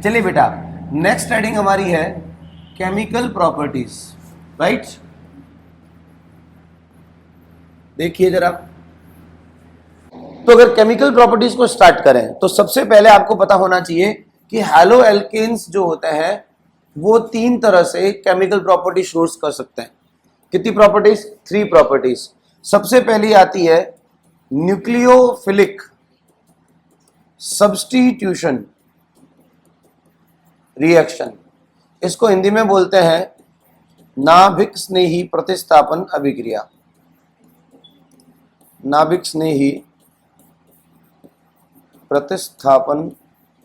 चलिए बेटा, next heading हमारी है केमिकल प्रॉपर्टीज, राइट। देखिए जरा, तो अगर केमिकल प्रॉपर्टीज को स्टार्ट करें तो सबसे पहले आपको पता होना चाहिए कि हैलो एल्केन्स जो होते हैं वो तीन तरह से केमिकल प्रॉपर्टी शोर्स कर सकते हैं। कितनी प्रॉपर्टीज? 3 प्रॉपर्टीज। सबसे पहली आती है न्यूक्लियोफिलिक सब्स्टिट्यूशन रिएक्शन, इसको हिंदी में बोलते हैं नाभिक स्नेही प्रतिस्थापन अभिक्रिया। नाभिक स्नेही प्रतिस्थापन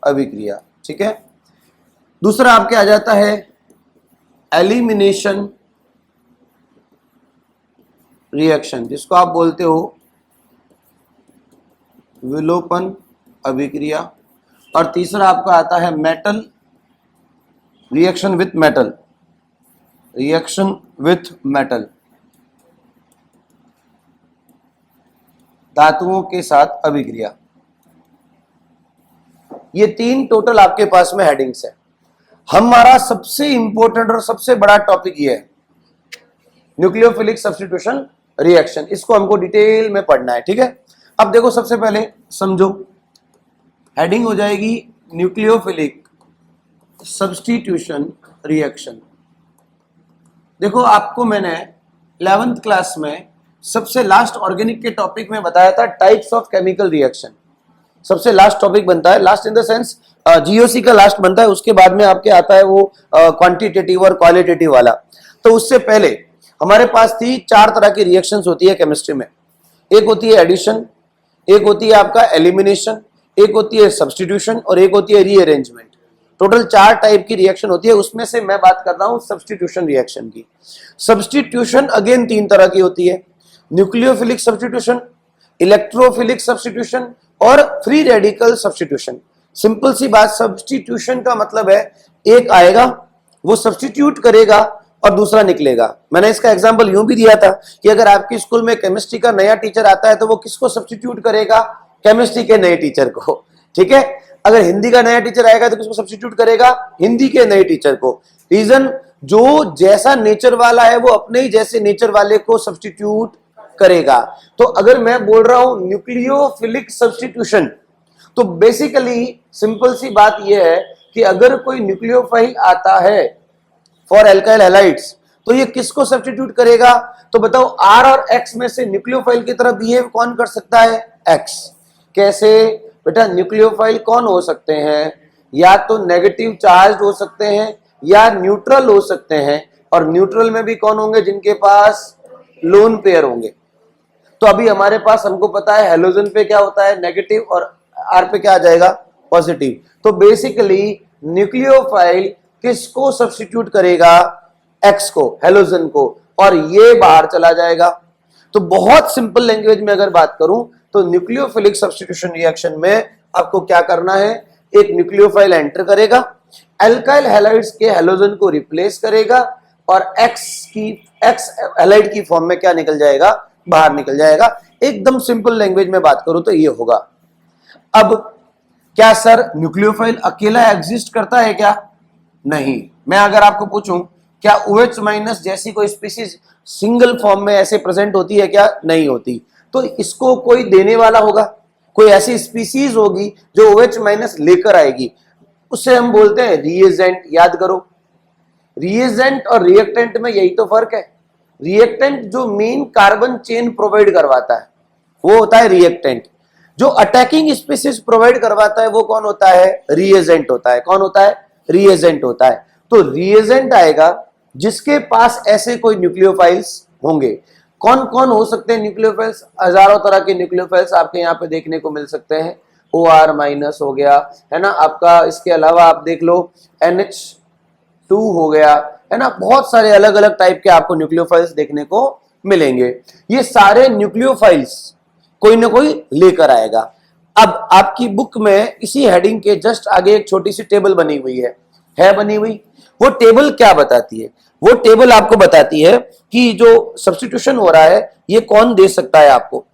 अभिक्रिया, ठीक है। दूसरा आपके आ जाता है एलिमिनेशन रिएक्शन, जिसको आप बोलते हो विलोपन अभिक्रिया। और तीसरा आपका आता है metal reaction with metal, reaction with metal, धातुओं के साथ अभिक्रिया। ये 3 टोटल आपके पास में हेडिंग्स है। हमारा सबसे इंपॉर्टेंट और सबसे बड़ा टॉपिक ये है न्यूक्लियोफिलिक सब्स्टिट्यूशन रिएक्शन, इसको हमको डिटेल में पढ़ना है, ठीक है। अब देखो, सबसे पहले समझो, हेडिंग हो जाएगी न्यूक्लियोफिलिक सब्स्टिट्यूशन रिएक्शन। देखो, आपको मैंने 11th क्लास में सबसे लास्ट ऑर्गेनिक के टॉपिक में बताया था टाइप्स ऑफ केमिकल रिएक्शन। सबसे लास्ट टॉपिक बनता है, last in the sense GOC का लास्ट बनता है, उसके बाद में आपके आता है वो क्वांटिटेटिव और क्वालिटेटिव वाला। तो उससे पहले हमारे पास थी 4 तरह की रिएक्शंस होती है केमिस्ट्री में। एक होती है एडिशन, एक होती है आपका एलिमिनेशन, एक होती है सब्स्टिट्यूशन और एक होती है रीअरेंजमेंट। टोटल 4 टाइप की रिएक्शन होती है, उसमें से मैं बात कर रहा हूं सब्स्टिट्यूशन रिएक्शन की। सब्स्टिट्यूशन अगेन 3 तरह की होती है, न्यूक्लियोफिलिक सब्स्टिट्यूशन, इलेक्ट्रोफिलिक सब्स्टिट्यूशन और फ्री रेडिकल सब्स्टिट्यूशन। सिंपल सी बात, सब्स्टिट्यूशन का मतलब है एक आएगा वो सब्स्टिट्यूट करेगा और दूसरा निकलेगा। मैंने इसका एग्जांपल यूं भी दिया था कि अगर आपके स्कूल में केमिस्ट्री का नया टीचर आता है तो वो किसको सब्स्टिट्यूट करेगा? केमिस्ट्री के नए टीचर को, ठीक है। अगर हिंदी का नया टीचर आएगा तो किसको सब्स्टिट्यूट करेगा? हिंदी के नए टीचर को। रीजन, जो जैसा नेचर वाला है वो अपने ही जैसे नेचर वाले को सब्स्टिट्यूट करेगा। तो अगर मैं बोल रहा हूं न्यूक्लियोफिलिक सब्स्टिट्यूशन, तो बेसिकली सिंपल सी बात यह है कि अगर कोई न्यूक्लियोफाइल आता है फॉर एल्काइल हैलाइड्स तो ये किसको सब्स्टिट्यूट करेगा? तो बताओ, R और X में से न्यूक्लियोफाइल की तरह बिहेव कौन कर सकता है? X। कैसे बेटा? न्यूक्लियोफाइल कौन हो सकते हैं? या तो नेगेटिव चार्ज हो सकते हैं या न्यूट्रल हो सकते हैं, और न्यूट्रल में भी कौन होंगे? जिनके पास लोन पेयर होंगे। तो अभी हमारे पास, हमको पता है हेलोजन पे क्या होता है? नेगेटिव, और R पे क्या आ जाएगा? पॉजिटिव। तो बेसिकली न्यूक्लियोफाइल किसको सब्स्टिट्यूट करेगा? X को, हेलोजन को, और ये बाहर चला जाएगा। तो बहुत सिंपल लैंग्वेज में अगर बात करूं तो न्यूक्लियोफिलिक सब्स्टिट्यूशन रिएक्शन में आपको क्या करना है? एक न्यूक्लियोफाइल एंटर करेगा, एल्काइल हैलाइड्स के हेलोजन को रिप्लेस करेगा और X हैलाइड की फॉर्म में क्या निकल जाएगा? बाहर निकल जाएगा। एकदम सिंपल लैंग्वेज में बात करूं तो ये होगा। अब क्या सर न्यूक्लियोफाइल अकेला एग्जिस्ट करता है क्या? नहीं। मैं अगर आपको पूछूं क्या OH माइनस जैसी कोई स्पीसीज सिंगल फॉर्म में ऐसे प्रेजेंट होती है क्या? नहीं होती। तो इसको कोई देने वाला होगा, कोई ऐसी स्पीसीज होगी जो OH माइनस लेकर आएगी, उससे हम बोलते हैं रिएजेंट। याद करो, रिएजेंट और रिएक्टेंट में यही तो फर्क है। रिएक्टेंट जो मेन कार्बन चेन प्रोवाइड करवाता है वो होता है रिएक्टेंट, जो अटैकिंग स्पीसीज प्रोवाइड करवाता है वो कौन होता है? रिएजेंट होता है। कौन होता है? रिएजेंट होता है। तो रिएजेंट आएगा जिसके पास ऐसे कोई न्यूक्लियोफाइल्स होंगे। कौन कौन हो सकते हैं न्यूक्लियोफाइल्स? हजारों तरह के न्यूक्लियोफाइल्स आपके यहाँ पे देखने को मिल सकते हैं। OR माइनस हो गया, है ना आपका। इसके अलावा आप देख लो NH2 हो गया, है ना। बहुत सारे अलग अलग टाइप के आपको न्यूक्लियोफाइल्स देखने को मिलेंगे। ये सारे न्यूक्लियोफाइल्स कोई ना कोई लेकर आएगा। अब आपकी बुक में इसी हेडिंग के जस्ट आगे एक छोटी सी टेबल बनी हुई है बनी हुई। वो टेबल क्या बताती है? वो टेबल आपको बताती है कि जो सब्स्टिट्यूशन हो रहा है ये कौन दे सकता है आपको।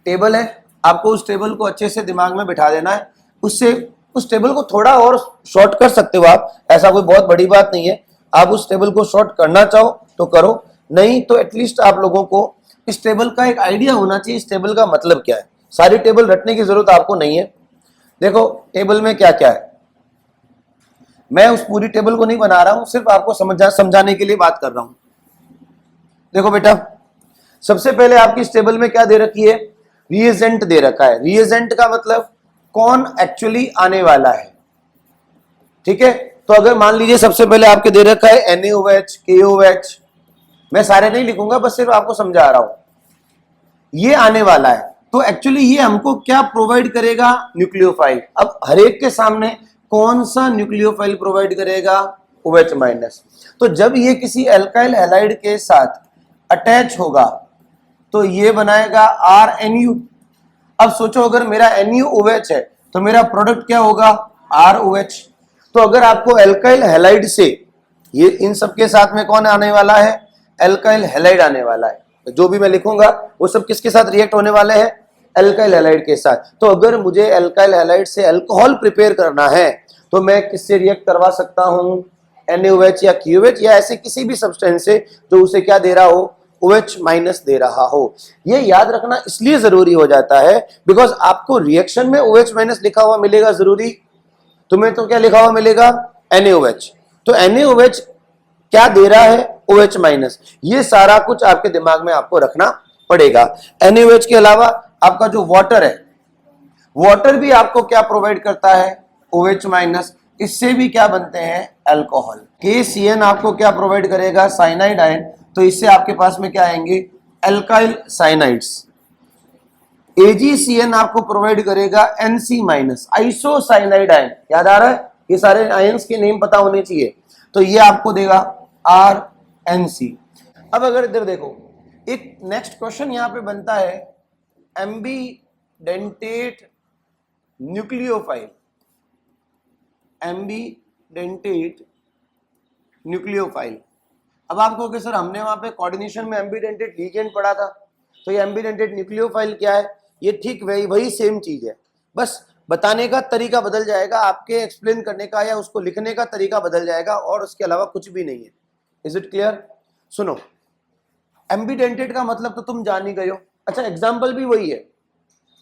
टेबल है, आपको उस टेबल को अच्छे से दिमाग में बिठा देना है। उससे उस टेबल को थोड़ा और शॉर्ट कर सकते हो आप, ऐसा कोई बहुत बड़ी बात नहीं है। आप उस टेबल को शॉर्ट करना चाहो तो करो, नहीं तो एटलीस्ट आप लोगों को इस टेबल का एक आइडिया होना चाहिए, इस टेबल का मतलब क्या है। सारी टेबल रटने की जरूरत आपको नहीं है। देखो टेबल में क्या क्या है, मैं उस पूरी टेबल को नहीं बना रहा हूं, सिर्फ आपको समझाने के लिए बात कर रहा हूं। देखो बेटा, सबसे पहले आपकी इस टेबल में क्या दे रखी है, रिएजेंट दे रखा है। रिएजेंट का मतलब कौन एक्चुअली आने वाला है, ठीक है। तो अगर मान लीजिए सबसे पहले आपके दे रखा है NaOH, KOH, मैं सारे नहीं लिखूंगा, बस सिर्फ आपको समझा रहा हूं, ये आने वाला है। तो एक्चुअली ये हमको क्या प्रोवाइड करेगा, न्यूक्लियोफाइल। अब हर एक के सामने कौन सा न्यूक्लियोफाइल प्रोवाइड करेगा, OH माइनस। तो जब ये किसी एल्काइल हैलाइड के साथ अटैच होगा तो ये बनाएगा RNU। अब सोचो अगर मेरा NuOH है तो मेरा प्रोडक्ट क्या होगा, ROH। तो अगर आपको एल्काइल हैलाइड से, ये इन सबके साथ में कौन आने वाला है, एल्काइल हैलाइड आने वाला है। जो भी मैं लिखूंगा वो सब किसके साथ रिएक्ट होने वाले हैं, एल्काइल हैलाइड के साथ। तो अगर मुझे एल्काइल हैलाइड से अल्कोहल प्रिपेयर करना है तो मैं किससे रिएक्ट करवा सकता हूं, NaOH या KOH या ऐसे किसी भी सब्सटेंस से जो उसे क्या दे रहा हो, OH माइनस दे रहा हो। ये याद रखना इसलिए जरूरी हो जाता है बिकॉज आपको रिएक्शन में OH माइनस लिखा हुआ मिलेगा जरूरी, तुम्हें तो क्या लिखा हुआ मिलेगा, NaOH। तो NaOH क्या दे रहा है, OH माइनस। ये सारा कुछ आपके दिमाग में आपको रखना पड़ेगा। NaOH के अलावा आपका जो वाटर है, वाटर भी आपको क्या प्रोवाइड करता है, OH माइनस। इससे भी क्या बनते हैं, अल्कोहल। KCN आपको क्या प्रोवाइड करेगा, साइनाइड आयन। तो इससे आपके पास में क्या आएंगे, अल्काइल साइनाइड्स। AgCN आपको प्रोवाइड करेगा NC माइनस, आइसोसाइनाइड आयन। याद आ रहा है, ये सारे आयन्स के नेम पता होने चाहिए। तो ये आपको देगा RNC। अब अगर इधर देखो, एक नेक्स्ट क्वेश्चन यहां पे बनता है, एम्बीडेंटेट न्यूक्लियोफाइल। Ambidentate nucleophile. अब आपको कि सर हमने वहां पे कोऑर्डिनेशन में एम्बीडेंटेट लिगेंड पढ़ा था, तो ये एम्बीडेंटेट न्यूक्लियोफाइल क्या है, ये ठीक वही सेम चीज है, बस बताने का तरीका बदल जाएगा, आपके एक्सप्लेन करने का या उसको लिखने का तरीका बदल जाएगा, और उसके अलावा कुछ भी नहीं है। Is it clear? सुनो, एम्बीडेंटेट का मतलब तो तुम जान ही गए हो। अच्छा, एग्जाम्पल भी वही है।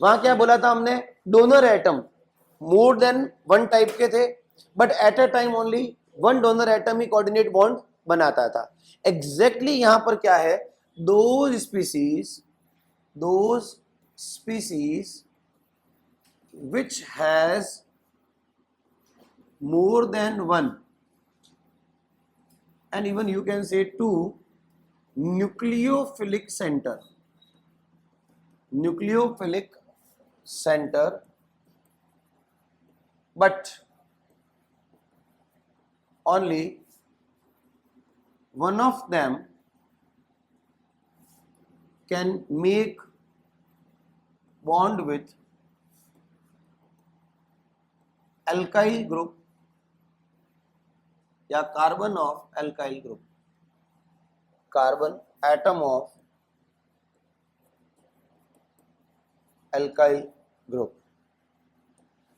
वहां क्या बोला था हमने, donor atom more than one type के थे, but at a time only one donor atom he coordinate bond बनाता था। एग्जैक्टली यहां पर क्या है, those species which has more than one and even you can say two nucleophilic center but only one of them can make bond with alkyl group या carbon of alkyl group, carbon atom of alkyl group,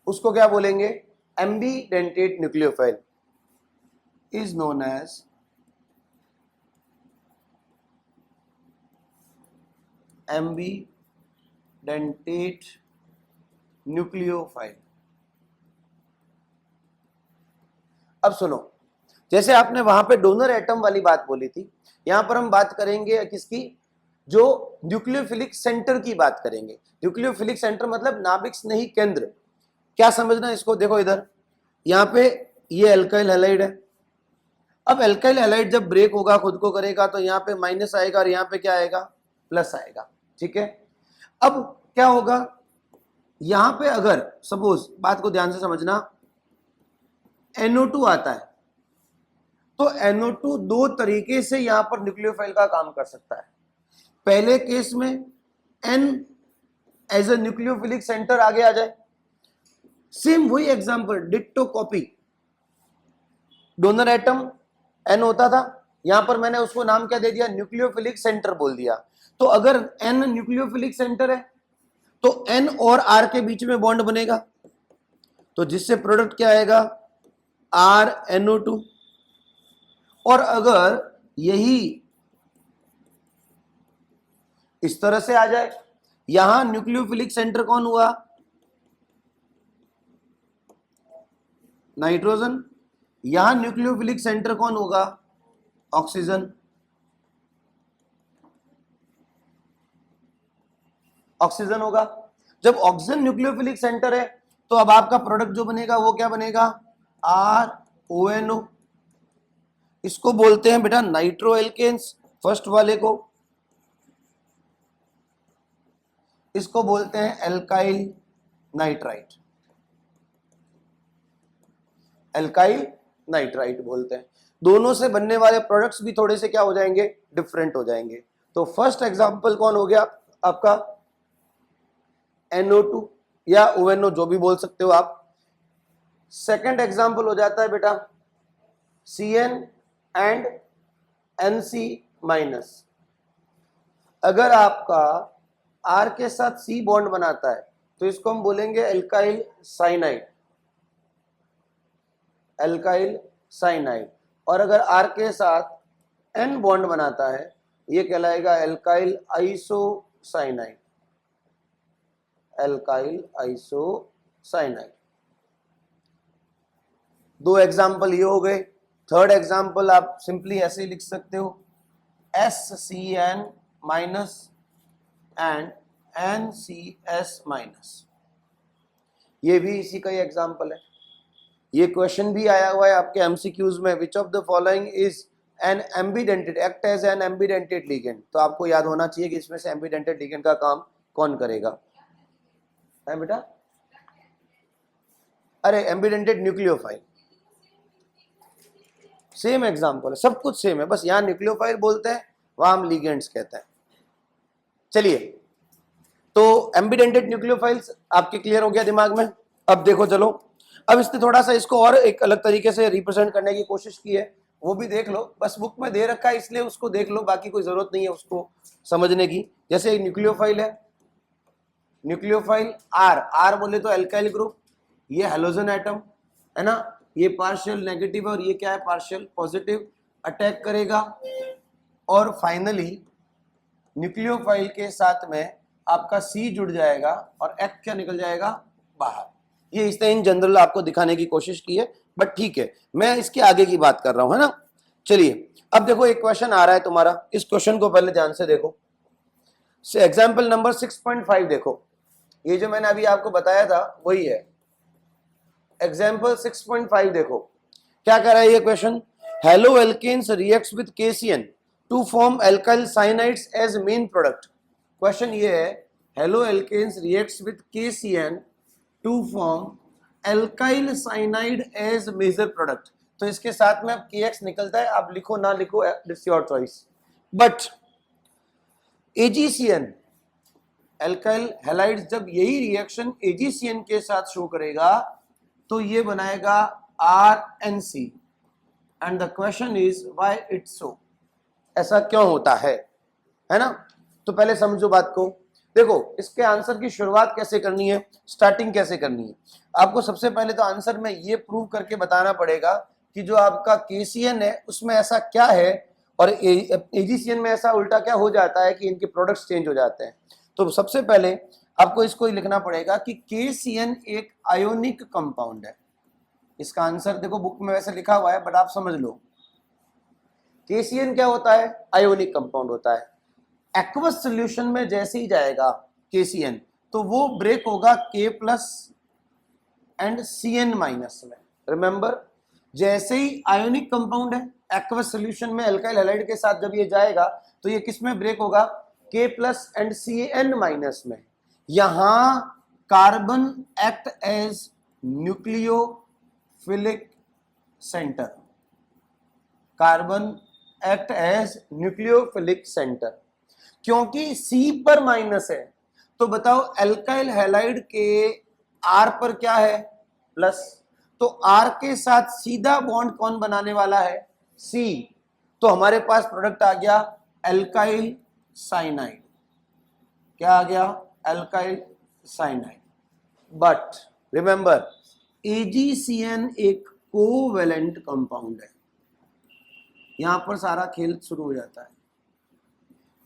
उसको क्या बोलेंगे, ambidentate nucleophile is known as ambidentate nucleophile. अब सुनो, जैसे आपने वहां पे डोनर एटम वाली बात बोली थी, यहां पर हम बात करेंगे किसकी, जो न्यूक्लियोफिलिक सेंटर की बात करेंगे। न्यूक्लियोफिलिक सेंटर मतलब नाभिक स्नेही केंद्र। क्या समझना इसको, देखो इधर, यहाँ पे ये एल्काइल हैलाइड है। अब एल्काइल हैलाइड जब ब्रेक होगा, खुद को करेगा, तो यहाँ पे माइनस आएगा और यहाँ पे क्या आएगा, प्लस आएगा, ठीक है। अब क्या होगा, यहां पे अगर सपोज, बात को ध्यान से समझना, NO2 आता है, तो NO2 दो तरीके से यहां पर न्यूक्लियोफाइल का काम कर सकता है। पहले केस में N as a nucleophilic centre आगे आ जाए, सेम वही example, ditto copy. Donor atom N होता था, यहां पर मैंने उसको नाम क्या दे दिया, न्यूक्लियोफिलिक सेंटर बोल दिया। तो अगर N न्यूक्लियोफिलिक सेंटर है तो N और R के बीच में बॉन्ड बनेगा, तो जिससे प्रोडक्ट क्या आएगा, RNO2। और अगर यही इस तरह से आ जाए, यहां न्यूक्लियोफिलिक सेंटर कौन हुआ, नाइट्रोजन। यहां न्यूक्लियोफिलिक सेंटर कौन होगा, ऑक्सीजन। ऑक्सीजन होगा। जब ऑक्सीजन न्यूक्लियोफिलिक सेंटर है तो अब आपका प्रोडक्ट जो बनेगा वो क्या बनेगा, RONO। इसको बोलते हैं बेटा नाइट्रो एल्केन्स, फर्स्ट वाले को। इसको बोलते हैं एल्काइल नाइट्राइट। एल्काइल नाइट्राइट बोलते हैं। दोनों से बनने वाले प्रोडक्ट्स भी थोड़े से क्या हो जाएंगे, डिफरेंट हो जाएंगे। तो फर्स्ट एग्जांपल कौन हो गया आपका, NO2 या ONO, जो भी बोल सकते हो आप। सेकंड एग्जांपल हो जाता है बेटा CN एंड NC माइनस। अगर आपका R के साथ C बॉन्ड बनाता है तो इसको हम बोलेंगे एल्काइल साइनाइड, एल्काइल साइनाइड। और अगर R के साथ N बॉन्ड बनाता है ये कहलाएगा एल्काइल आइसोसाइनाइड, एल्काइल आइसोसाइनाइड। दो एग्जाम्पल ये हो गए। थर्ड एग्जाम्पल आप सिंपली ऐसे ही लिख सकते हो, SCN minus and NCS minus. ये भी इसी का ही एग्जाम्पल है। ये क्वेश्चन भी आया हुआ है आपके एमसीक्यूज में, which of the following is an ambidentate, act as an ambidentate ligand. तो आपको याद होना चाहिए कि इसमें से एम्बिडेंटेड लिगेंड का काम कौन करेगा, है बेटा, अरे एम्बिडेंटेड न्यूक्लियोफाइल। सेम एग्जाम्पल है, सब कुछ सेम है, बस यहां न्यूक्लियोफाइल बोलते हैं, वहां हम लिगेंड्स कहते हैं। चलिए, तो एम्बिडेंटेड न्यूक्लियोफाइल्स आपके क्लियर हो गया दिमाग में। अब देखो चलो, अब इसने थोड़ा सा इसको और एक अलग तरीके से रिप्रेजेंट करने की कोशिश की है, वो भी देख लो। बस बुक में दे रखा है इसलिए उसको देख लो, बाकी कोई जरूरत नहीं है उसको समझने की। जैसे न्यूक्लियोफाइल है, न्यूक्लियोफाइल आर बोले तो एल्काइल ग्रुप, ये हेलोजन एटम है ना, ये पार्शियल नेगेटिव और ये क्या है, पार्शियल पॉजिटिव, अटैक करेगा। और फाइनली न्यूक्लियोफाइल के साथ में आपका C जुड़ जाएगा और H क्या निकल जाएगा बाहर। ये इसने इन जनरल आपको दिखाने की कोशिश की है, बट ठीक है, मैं इसके आगे की बात कर रहा हूं, है ना। चलिए, अब देखो एक क्वेश्चन आ रहा है तुम्हारा, इस क्वेश्चन को पहले ध्यान से देखो। एग्जाम्पल नंबर 6.5 देखो, ये जो मैंने अभी आपको बताया था वही है। एग्जाम्पल 6.5 देखो क्या कह रहा है ये question, halo alkanes reacts with KCN to form alkyl cyanides as main product. Question ये है, halo alkanes reacts with KCN to form alkyl cyanide as major product. तो इसके साथ में अब KX निकलता है, आप लिखो ना लिखो it's your choice. But AgCN alkyl halides जब यही रिएक्शन AgCN के साथ शो करेगा तो ये बनाएगा RNC। And the question is why it's so, ऐसा क्यों होता है ना। तो पहले समझो बात को। देखो, इसके आंसर की शुरुआत कैसे करनी है, स्टार्टिंग कैसे करनी है। आपको सबसे पहले तो आंसर में ये प्रूव करके बताना पड़ेगा कि जो आपका KCN है उसमें ऐसा क्या है और AgCN में ऐसा उल्टा क्या हो जाता है कि इनके प्रोडक्ट्स चेंज हो जाते हैं। तो सबसे पहले आपको इसको ही लिखना पड़ेगा कि KCN एक आयोनिक कंपाउंड है। इसका आंसर देखो बुक में वैसे लिखा हुआ है, बट आप समझ लो KCN क्या होता है, आयोनिक कंपाउंड होता है। एक्वस सोल्यूशन में जैसे ही जाएगा KCN तो वो ब्रेक होगा K plus and CN minus में। रिमेंबर, जैसे ही आयोनिक कंपाउंड है एक्वस सोल्यूशन में एल्काइल हैलाइड के साथ जब ये जाएगा तो ये किस में ब्रेक होगा, K plus and CN minus में। यहां carbon act as nucleophilic centre, carbon act as nucleophilic centre. क्योंकि C पर माइनस है तो बताओ एल्काइल हैलाइड के R पर क्या है, प्लस। तो R के साथ सीधा बॉन्ड कौन बनाने वाला है, C। तो हमारे पास प्रोडक्ट आ गया एल्काइल साइनाइड। क्या आ गया, alkyl cyanide. But remember, AgCN एक कोवेलेंट कंपाउंड है। यहां पर सारा खेल शुरू हो जाता है।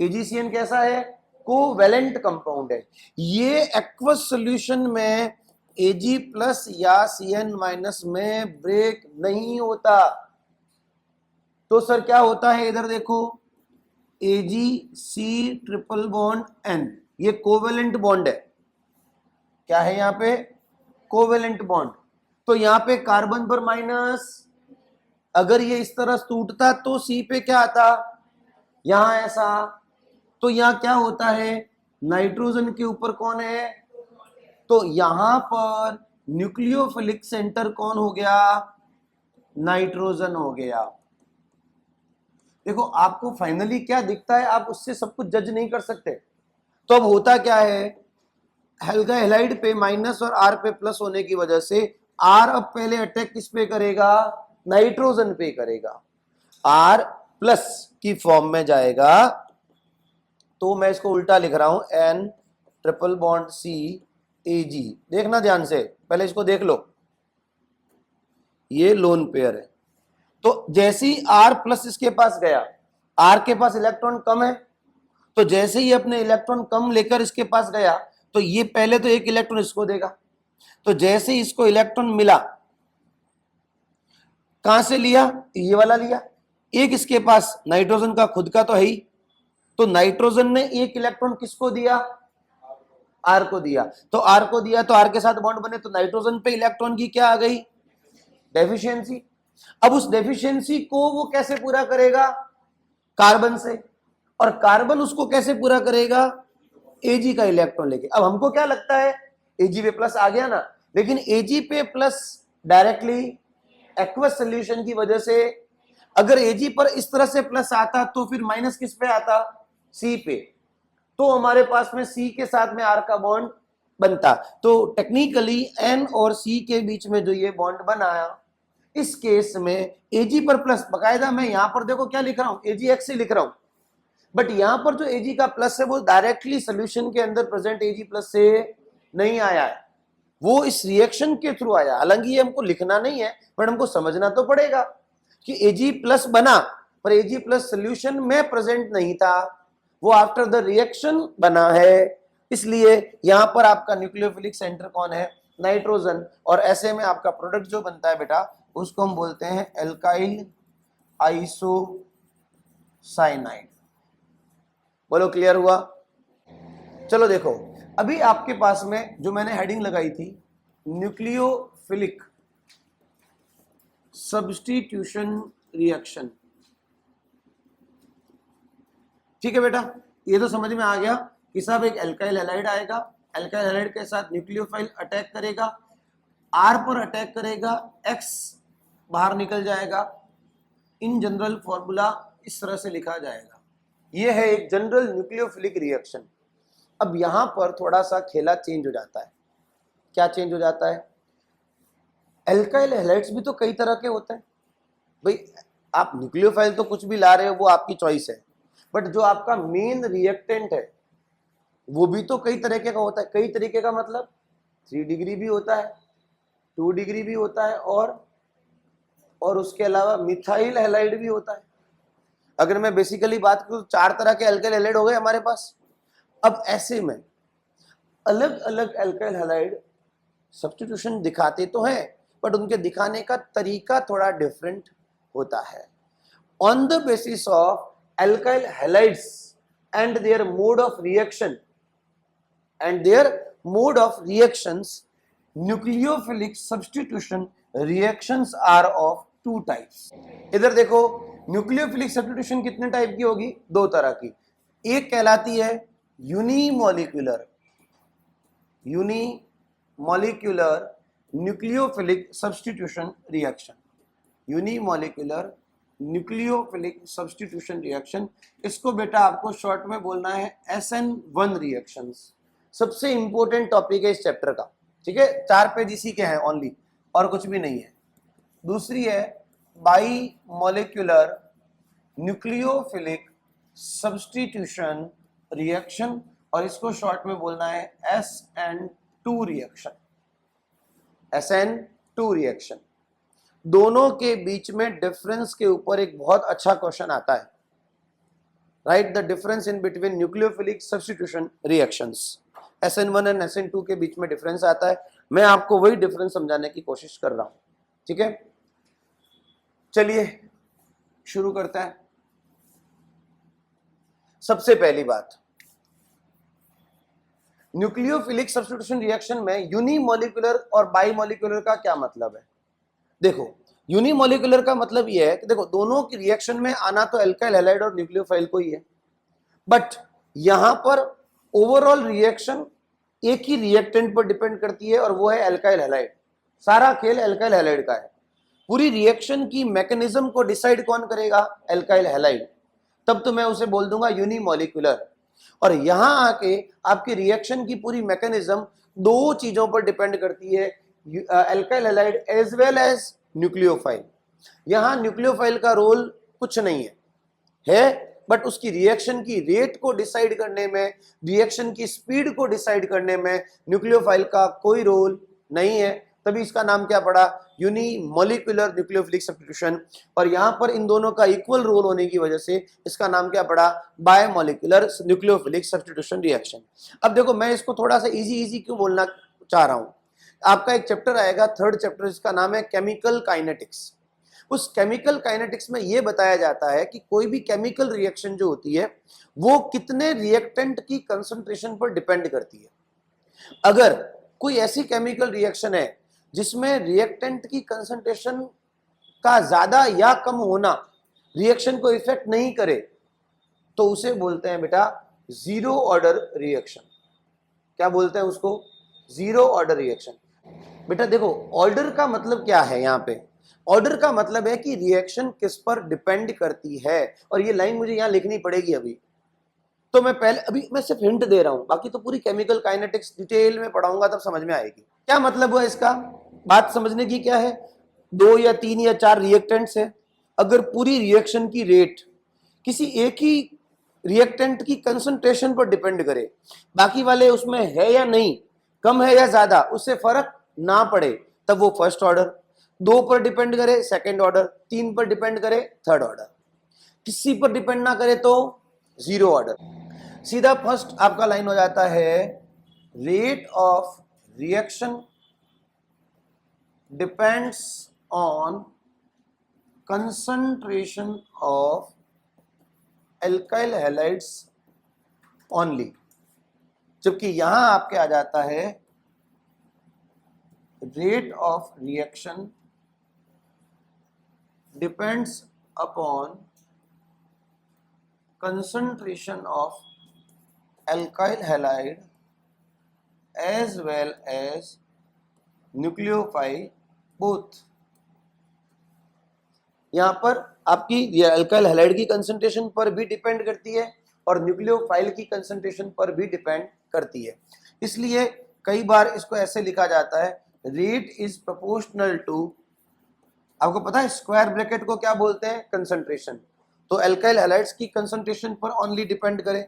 AgCN कैसा है? कोवेलेंट कंपाउंड है। ये एक्वस सॉल्यूशन में Ag प्लस या Cn माइनस में ब्रेक नहीं होता। तो सर क्या होता है? इधर देखो, AgC ट्रिपल बॉन्ड N, ये कोवेलेंट बॉन्ड है। क्या है यहां पे? Covalent bond. तो यहां पे कार्बन पर माइनस, अगर ये इस तरह टूटता तो C पे क्या आता? यहां ऐसा। तो यहां क्या होता है? नाइट्रोजन के ऊपर कौन है? तो यहां पर न्यूक्लियोफिलिक सेंटर कौन हो गया? नाइट्रोजन हो गया। देखो आपको फाइनली क्या दिखता है, आप उससे सब कुछ जज नहीं कर सकते। तो अब होता क्या है, हल्का हेलाइड पे माइनस और R पे प्लस होने की वजह से R अब पहले अटैक किस पे करेगा? नाइट्रोजन पे करेगा। R प्लस की फॉर्म में जाएगा, तो मैं इसको उल्टा लिख रहा हूं, N triple bond C Ag। देखना ध्यान से, पहले इसको देख लो, ये लोन पेयर है। तो जैसे ही R प्लस इसके पास गया, R के पास इलेक्ट्रॉन कम है, तो जैसे ही अपने इलेक्ट्रॉन कम लेकर इसके पास गया, तो ये पहले तो एक इलेक्ट्रॉन इसको देगा। तो जैसे ही इसको इलेक्ट्रॉन मिला, कहां से लिया? ये वाला लिया। एक इसके पास नाइट्रोजन का खुद का तो है ही, तो नाइट्रोजन ने एक इलेक्ट्रॉन किसको दिया? R को दिया। तो R को दिया तो R के साथ बॉन्ड बने, तो नाइट्रोजन पे इलेक्ट्रॉन की क्या आ गई? डेफिशिएंसी। अब उस डेफिशिएंसी को वो कैसे पूरा करेगा? कार्बन से। और कार्बन उसको कैसे पूरा करेगा? Ag का इलेक्ट्रॉन लेके। अब हमको क्या लगता है, Ag पे प्लस आ गया ना, लेकिन Ag पे प्लस डायरेक्टली एक्वस सॉल्यूशन की वजह से, अगर Ag पर इस तरह से प्लस आता तो फिर माइनस किस पे आता? C पे। तो हमारे पास में C के साथ में R का बॉन्ड बनता। तो टेक्निकली N और C के बीच में जो ये बॉन्ड बनाया, इस केस में Ag पर प्लस, बकायदा मैं यहां पर देखो क्या लिख रहा हूं, AgX लिख रहा हूं, बट यहां पर जो Ag का प्लस है वो डायरेक्टली सोल्यूशन के अंदर प्रेजेंट Ag प्लस से नहीं आया है, वो इस रिएक्शन के थ्रू आया। हालांकि ये हमको लिखना नहीं है, बट हमको समझना तो पड़ेगा कि Ag प्लस बना, पर Ag प्लस सोल्यूशन में प्रेजेंट नहीं था, वो आफ्टर द रिएक्शन बना है। इसलिए यहां पर आपका न्यूक्लियोफिलिक सेंटर कौन है? नाइट्रोजन। और ऐसे में आपका प्रोडक्ट जो बनता है बेटा, उसको हम बोलते हैं एल्काइल आइसोसाइनाइड। बोलो क्लियर हुआ? चलो देखो, अभी आपके पास में जो मैंने हेडिंग लगाई थी, न्यूक्लियोफिलिक सब्स्टिट्यूशन रिएक्शन, ठीक है बेटा, ये तो समझ में आ गया कि साहब एक एल्काइल हैलाइड आएगा, एल्काइल हैलाइड के साथ न्यूक्लियोफाइल अटैक करेगा, R पर अटैक करेगा, X बाहर निकल जाएगा। इन जनरल फॉर्मूला इस तरह से लिखा जाएगा। ये है एक जनरल न्यूक्लियोफिलिक रिएक्शन। अब यहां पर थोड़ा सा खेला चेंज हो जाता है। क्या चेंज हो जाता है? एल्काइल हैलाइड्स भी तो कई तरह के होते हैं भाई, आप न्यूक्लियोफाइल तो कुछ भी ला रहे हो, वो आपकी चॉइस है, बट जो आपका मेन रिएक्टेंट है वो भी तो कई तरीके का होता है। कई तरीके का मतलब 3 डिग्री भी होता है, 2 डिग्री भी होता है, और उसके अलावा मिथाइल हैलाइड भी होता है। अगर मैं बेसिकली बात करूं तो 4 तरह के एल्काइल हैलाइड हो गए हमारे पास। अब ऐसे में अलग अलग एल्काइल हैलाइड सब्स्टिट्यूशन दिखाते तो हैं, बट उनके दिखाने का तरीका थोड़ा डिफरेंट होता है। On the basis of alkyl halides and their mode of reaction nucleophilic substitution reactions are of 2 types. इधर देखो, न्यूक्लियोफिलिक सब्स्टिट्यूशन कितने टाइप की होगी? 2 तरह की। एक कहलाती है unimolecular nucleophilic substitution reaction. Unimolecular nucleophilic substitution reaction, इसको बेटा आपको शॉर्ट में बोलना है SN1 रिएक्शंस। सबसे इंपॉर्टेंट टॉपिक है इस चैप्टर का, ठीक है? 4 पेज इसी के हैं ओनली, और कुछ भी नहीं है। दूसरी है by molecular nucleophilic substitution reaction, और इसको शॉर्ट में बोलना है SN2 reaction. SN2 to reaction, दोनों के बीच में डिफरेंस के ऊपर एक बहुत अच्छा क्वेश्चन आता है। Right the difference in between nucleophilic substitution reactions. SN1 and SN2 के बीच में डिफरेंस आता है, मैं आपको वही डिफरेंस समझाने की कोशिश कर रहा हूं। ठीक है, चलिए शुरू करते हैं। सबसे पहली बात, न्यूक्लियोफिलिक सब्स्टिट्यूशन रिएक्शन में यूनिमोलिकुलर और बाइमोलिकुलर का क्या मतलब है। देखो, यूनिमोलिकुलर का मतलब यह है कि देखो दोनों की रिएक्शन में आना तो एल्काइल हैलाइड और न्यूक्लियोफाइल को ही है, बट यहां पर ओवरऑल रिएक्शन एक ही रिएक्टेंट पर डिपेंड करती है और वो है एल्काइल हैलाइड। सारा खेल एल्काइल हैलाइड का है। पूरी रिएक्शन की मैकेनिज्म को डिसाइड कौन करेगा, एल्काइल हैलाइड। तब तो मैं उसे बोल दूंगा यूनिमोलिकुलर। और यहां आके आपकी रिएक्शन की पूरी मैकेनिज्म दो चीजों पर डिपेंड करती है, alkyl halide as well as nucleophile. यहां न्यूक्लियोफाइल का रोल कुछ नहीं है बट उसकी रिएक्शन की रेट को डिसाइड करने में, रिएक्शन की स्पीड को डिसाइड करने में न्यूक्लियोफाइल का कोई रोल नहीं है। तभी इसका नाम क्या पड़ा, यूनिमोलिकुलर न्यूक्लियोफिलिक सब्स्टिट्यूशन। और यहां पर इन दोनों का इक्वल रोल होने की वजह से इसका नाम क्या पड़ा, बायोमोलिकुलर न्यूक्लियोफिलिक सब्स्टिट्यूशन रिएक्शन। अब देखो, मैं इसको थोड़ा सा इजी क्यों बोलना चाह रहा हूं। आपका एक चैप्टर आएगा, थर्ड चैप्टर, जिसका नाम है केमिकल काइनेटिक्स। उस केमिकल काइनेटिक्स में यह बताया जाता है कि कोई भी केमिकल रिएक्शन जो होती है वो कितने रिएक्टेंट की कंसंट्रेशन पर डिपेंड करती है। अगर कोई ऐसी केमिकल रिएक्शन है जिसमें रिएक्टेंट की कंसंट्रेशन का ज्यादा या कम होना रिएक्शन को इफेक्ट नहीं करे, तो उसे बोलते हैं बेटा जीरो ऑर्डर रिएक्शन। क्या बोलते हैं उसको, जीरो ऑर्डर रिएक्शन। बेटा देखो, ऑर्डर का मतलब क्या है, यहां पे ऑर्डर का मतलब है कि रिएक्शन किस पर डिपेंड करती है। और ये लाइन मुझे यहां लिखनी पड़ेगी अभी, तो मैं पहले अभी मैं सिर्फ हिंट दे रहा हूं, बाकी तो पूरी केमिकल काइनेटिक्स डिटेल में पढ़ाऊंगा तब समझ में आएगी। क्या मतलब हुआ इसका, बात समझने की क्या है, 2 या 3 या 4 रिएक्टेंट्स है। अगर पूरी रिएक्शन की रेट किसी एक ही रिएक्टेंट की कंसंट्रेशन पर डिपेंड करे, बाकी वाले उसमें है या नहीं, कम है या ज्यादा, उससे फर्क ना पड़े, तब वो फर्स्ट ऑर्डर। 2 पर डिपेंड करे सेकंड ऑर्डर, 3 पर डिपेंड करे थर्ड ऑर्डर, किसी पर डिपेंड ना करे तो जीरो ऑर्डर। सीधा फर्स्ट आपका लाइन हो जाता है, rate of reaction depends on concentration of alkyl halides only. जबकि यहां आपके आ जाता है rate of reaction depends upon concentration of alkyl halide as well as nucleophile both। यहां पर आपकी अल्काइल हैलाइड की कंसंट्रेशन पर भी डिपेंड करती है और न्यूक्लियोफाइल की कंसंट्रेशन पर भी डिपेंड करती है। इसलिए कई बार इसको ऐसे लिखा जाता है, रेट इज प्रोपोर्शनल टू, आपको पता है स्क्वायर ब्रैकेट को क्या बोलते हैं, कंसंट्रेशन। तो एल्काइल हैलाइड्स की कंसंट्रेशन पर ओनली डिपेंड करे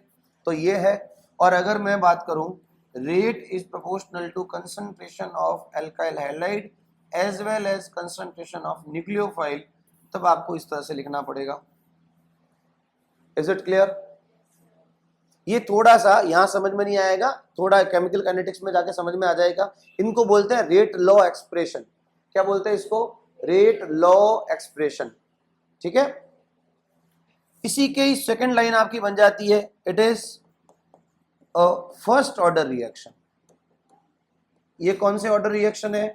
तो ये है। और अगर मैं बात करूं, rate is proportional to concentration of alkyl halide as well as concentration of nucleophile, तब आपको इस तरह से लिखना पड़ेगा। Is it clear? ये थोड़ा सा यहां समझ में नहीं आएगा, थोड़ा केमिकल काइनेटिक्स में जाके समझ में आ जाएगा। इनको बोलते हैं रेट लॉ एक्सप्रेशन। क्या बोलते हैं इसको, रेट लॉ एक्सप्रेशन। ठीक है, इसी के ही सेकंड लाइन आपकी बन जाती है, it is a first order reaction. ये कौन से ऑर्डर रिएक्शन है,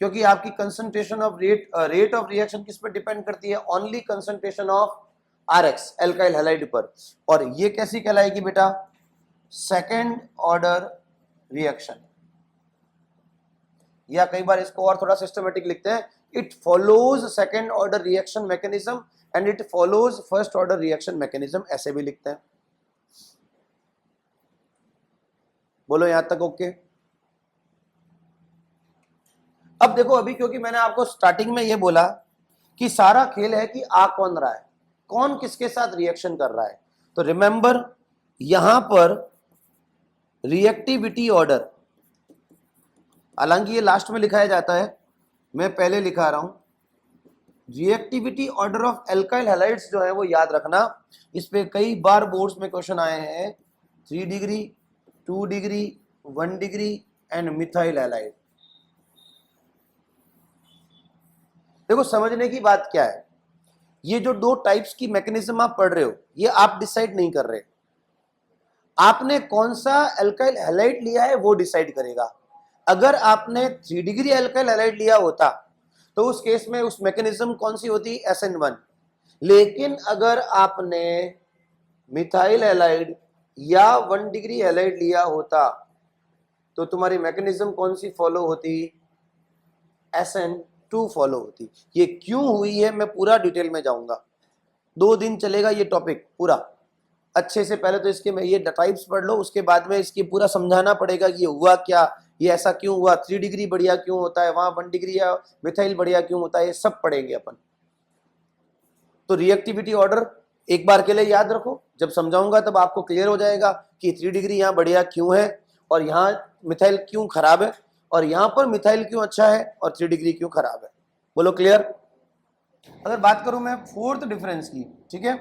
क्योंकि आपकी concentration of rate of reaction किस पर डिपेंड करती है, only concentration of RX alkyl halide पर। और ये कैसी कहलाएगी बेटा, सेकंड ऑर्डर रिएक्शन। या कई बार इसको और थोड़ा सिस्टमेटिक लिखते हैं, it follows second order reaction mechanism and it follows first order reaction mechanism, ऐसे भी लिखते हैं। बोलो यहां तक ओके? अब देखो, अभी क्योंकि मैंने आपको स्टार्टिंग में ये बोला कि सारा खेल है कि आ कौन रहा है, कौन किसके साथ रिएक्शन कर रहा है, तो रिमेंबर यहां पर रिएक्टिविटी ऑर्डर, हालांकि ये लास्ट में लिखाया जाता है, मैं पहले लिखा रहा हूं, reactivity order of alkyl halides जो है वो याद रखना, इस पे कई बार बोर्ड्स में क्वेश्चन आए हैं, 3 degree, 2 degree, 1 degree and methyl halide. देखो समझने की बात क्या है, ये जो दो टाइप्स की मैकेनिज्म आप पढ़ रहे हो ये आप डिसाइड नहीं कर रहे, आपने कौन सा एल्काइल हैलाइड लिया है वो डिसाइड करेगा। अगर आपने 3 डिग्री एल्काइल हैलाइड लिया होता तो उस केस में उस मैकेनिज्म कौन सी होती, SN1। लेकिन अगर आपने मिथाइल हैलाइड या 1 डिग्री हैलाइड लिया होता तो तुम्हारी मैकेनिज्म कौन सी फॉलो होती, SN2 फॉलो होती। ये क्यों हुई है मैं पूरा डिटेल में जाऊंगा, 2 दिन चलेगा ये टॉपिक पूरा अच्छे से। पहले तो इसके में ये टाइप्स पढ़ लो, उसके बाद में इसकी पूरा समझाना पड़ेगा कि ये हुआ क्या, ये ऐसा क्यों हुआ, 3 डिग्री बढ़िया क्यों होता है, वहां 1 डिग्री या मिथाइल बढ़िया क्यों होता है, ये सब पढ़ेंगे अपन। तो रिएक्टिविटी ऑर्डर एक बार के लिए याद रखो, जब समझाऊंगा तब आपको क्लियर हो जाएगा कि 3 डिग्री यहाँ बढ़िया क्यों है और यहाँ मिथाइल क्यों खराब है और यहाँ पर मिथाइल क्यों अच्छा है और 3 डिग्री क्यों खराब है। बोलो क्लियर। अगर बात करूं मैं फोर्थ डिफरेंस की, ठीक है,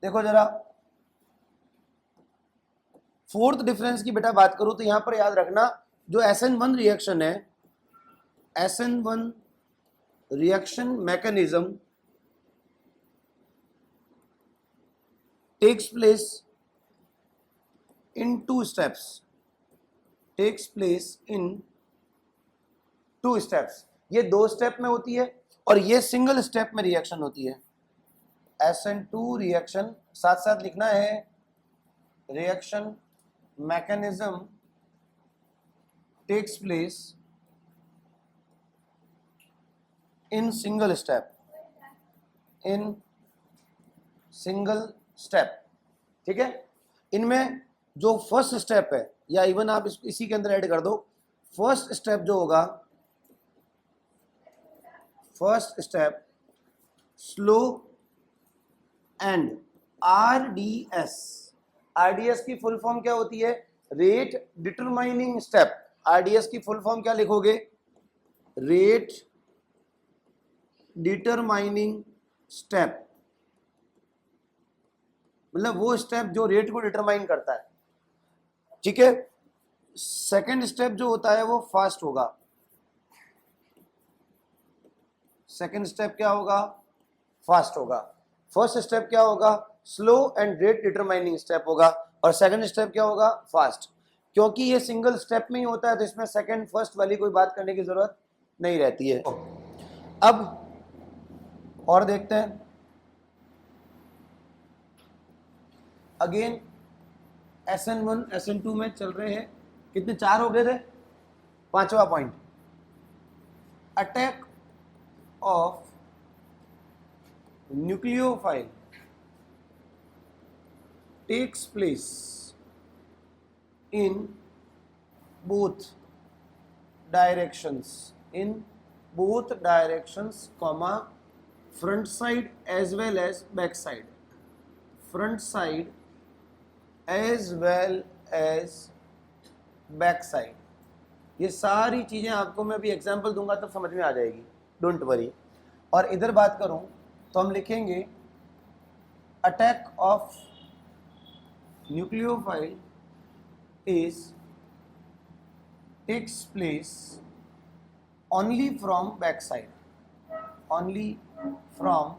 देखो जरा फोर्थ डिफरेंस की बेटा बात करूं तो यहां पर याद रखना, जो SN1 रिएक्शन है, SN1 reaction mechanism takes place in 2 steps, takes place in 2 steps. ये 2 स्टेप में होती है और ये सिंगल स्टेप में रिएक्शन होती है। SN2 रिएक्शन, साथ साथ लिखना है, reaction mechanism takes place in single step, in single step, ठीक है। इनमें जो फर्स्ट स्टेप है, या इवन आप इसी के अंदर ऐड कर दो, फर्स्ट स्टेप जो होगा, first step slow and RDS। RDS की फुल फॉर्म क्या होती है, रेट डिटरमाइनिंग स्टेप। RDS की फुल फॉर्म क्या लिखोगे, रेट डिटरमाइनिंग स्टेप, मतलब वो स्टेप जो रेट को डिटरमाइन करता है, ठीक है। सेकंड स्टेप जो होता है वो फास्ट होगा, सेकंड स्टेप क्या होगा, फास्ट होगा। फर्स्ट स्टेप क्या होगा, slow and rate determining step होगा, और सेकंड स्टेप क्या होगा, फास्ट। क्योंकि ये सिंगल स्टेप में ही होता है तो इसमें सेकंड फर्स्ट वाली कोई बात करने की जरूरत नहीं रहती है। अब और देखते हैं, अगेन SN1 SN2 में चल रहे हैं, कितने 4 हो गए थे, 5वां point, attack of nucleophile takes place in both directions, in both directions, comma, front side as well as back side, front side as well as back side। ये सारी चीजें आपको मैं अभी एग्जांपल दूंगा तब समझ में आ जाएगी, डोंट वरी। और इधर बात करूं तो हम लिखेंगे attack of nucleophile is takes place only from back side, only from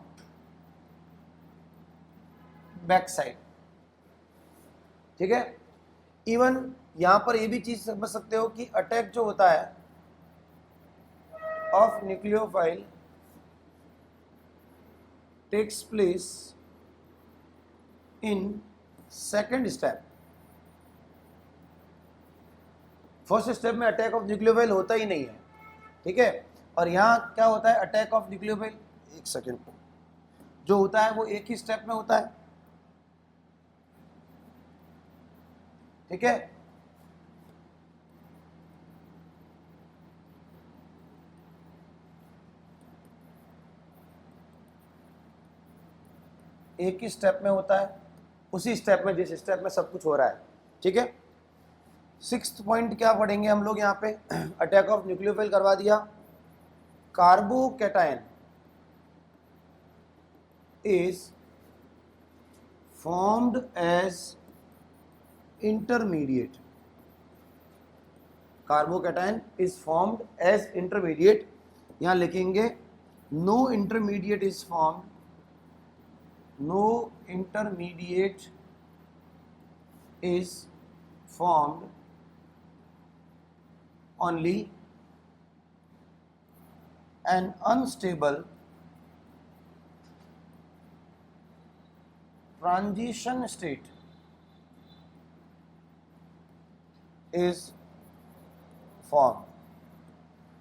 back side, ठीक है। इवन यहां पर ये भी चीज समझ सकते हो कि अटैक जो होता है of nucleophile takes place in second step। First step में अटैक ऑफ न्यूक्लियोफाइल होता ही नहीं है, ठीक है। और यहां क्या होता है, अटैक ऑफ न्यूक्लियोफाइल, एक सेकेंड, जो होता है वो एक ही स्टेप में होता है, ठीक है। एक ही स्टेप में होता है, उसी स्टेप में जिस स्टेप में सब कुछ हो रहा है, ठीक है। 6th पॉइंट क्या पढ़ेंगे हम लोग यहाँ पे, अटैक ऑफ न्यूक्लियोफाइल करवा दिया, carbocation is formed as intermediate. Carbocation is formed as intermediate. यहां लिखेंगे no intermediate is formed, no intermediate is formed, only an unstable transition state is formed.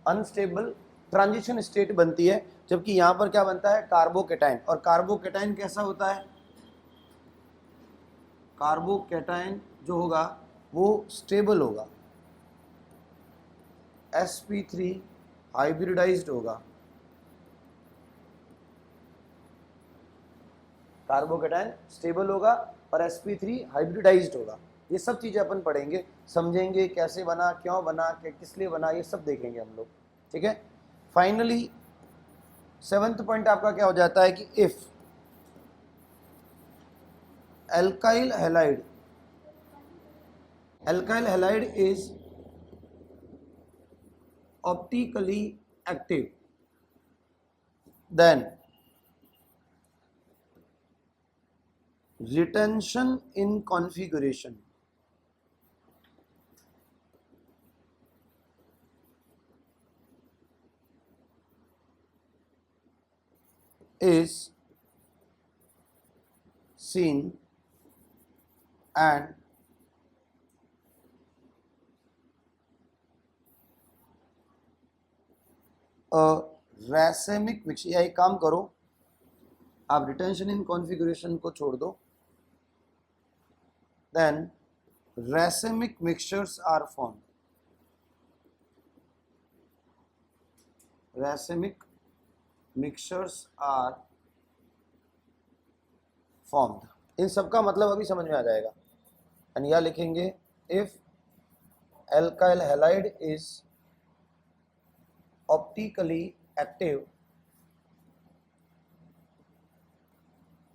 Unstable transition state बनती है, जबकि यहां पर क्या बनता है, कार्बोकैटायन. और कार्बोकैटायन कैसा होता है, कार्बोकैटायन जो होगा वो स्टेबल होगा, sp3 हाइब्रिडाइज्ड होगा. कार्बोकैटायन स्टेबल होगा और sp3 हाइब्रिडाइज्ड होगा. ये सब चीजें अपन पढ़ेंगे, समझेंगे कैसे बना, क्यों बना, किस लिए बना, ये सब देखेंगे हम लोग. ठीक है. फाइनली 7th पॉइंट आपका क्या हो जाता है कि if alkyl halide is optically active, then retention in configuration is seen and racemic mixture. या एक काम करो, आप रिटेंशन इन कॉन्फ़िगरेशन को छोड़ दो, then racemic mixtures are formed. Racemic mixtures are formed. इन सबका मतलब अभी समझ में आ जाएगा. एंड यह लिखेंगे if alkyl halide is optically active,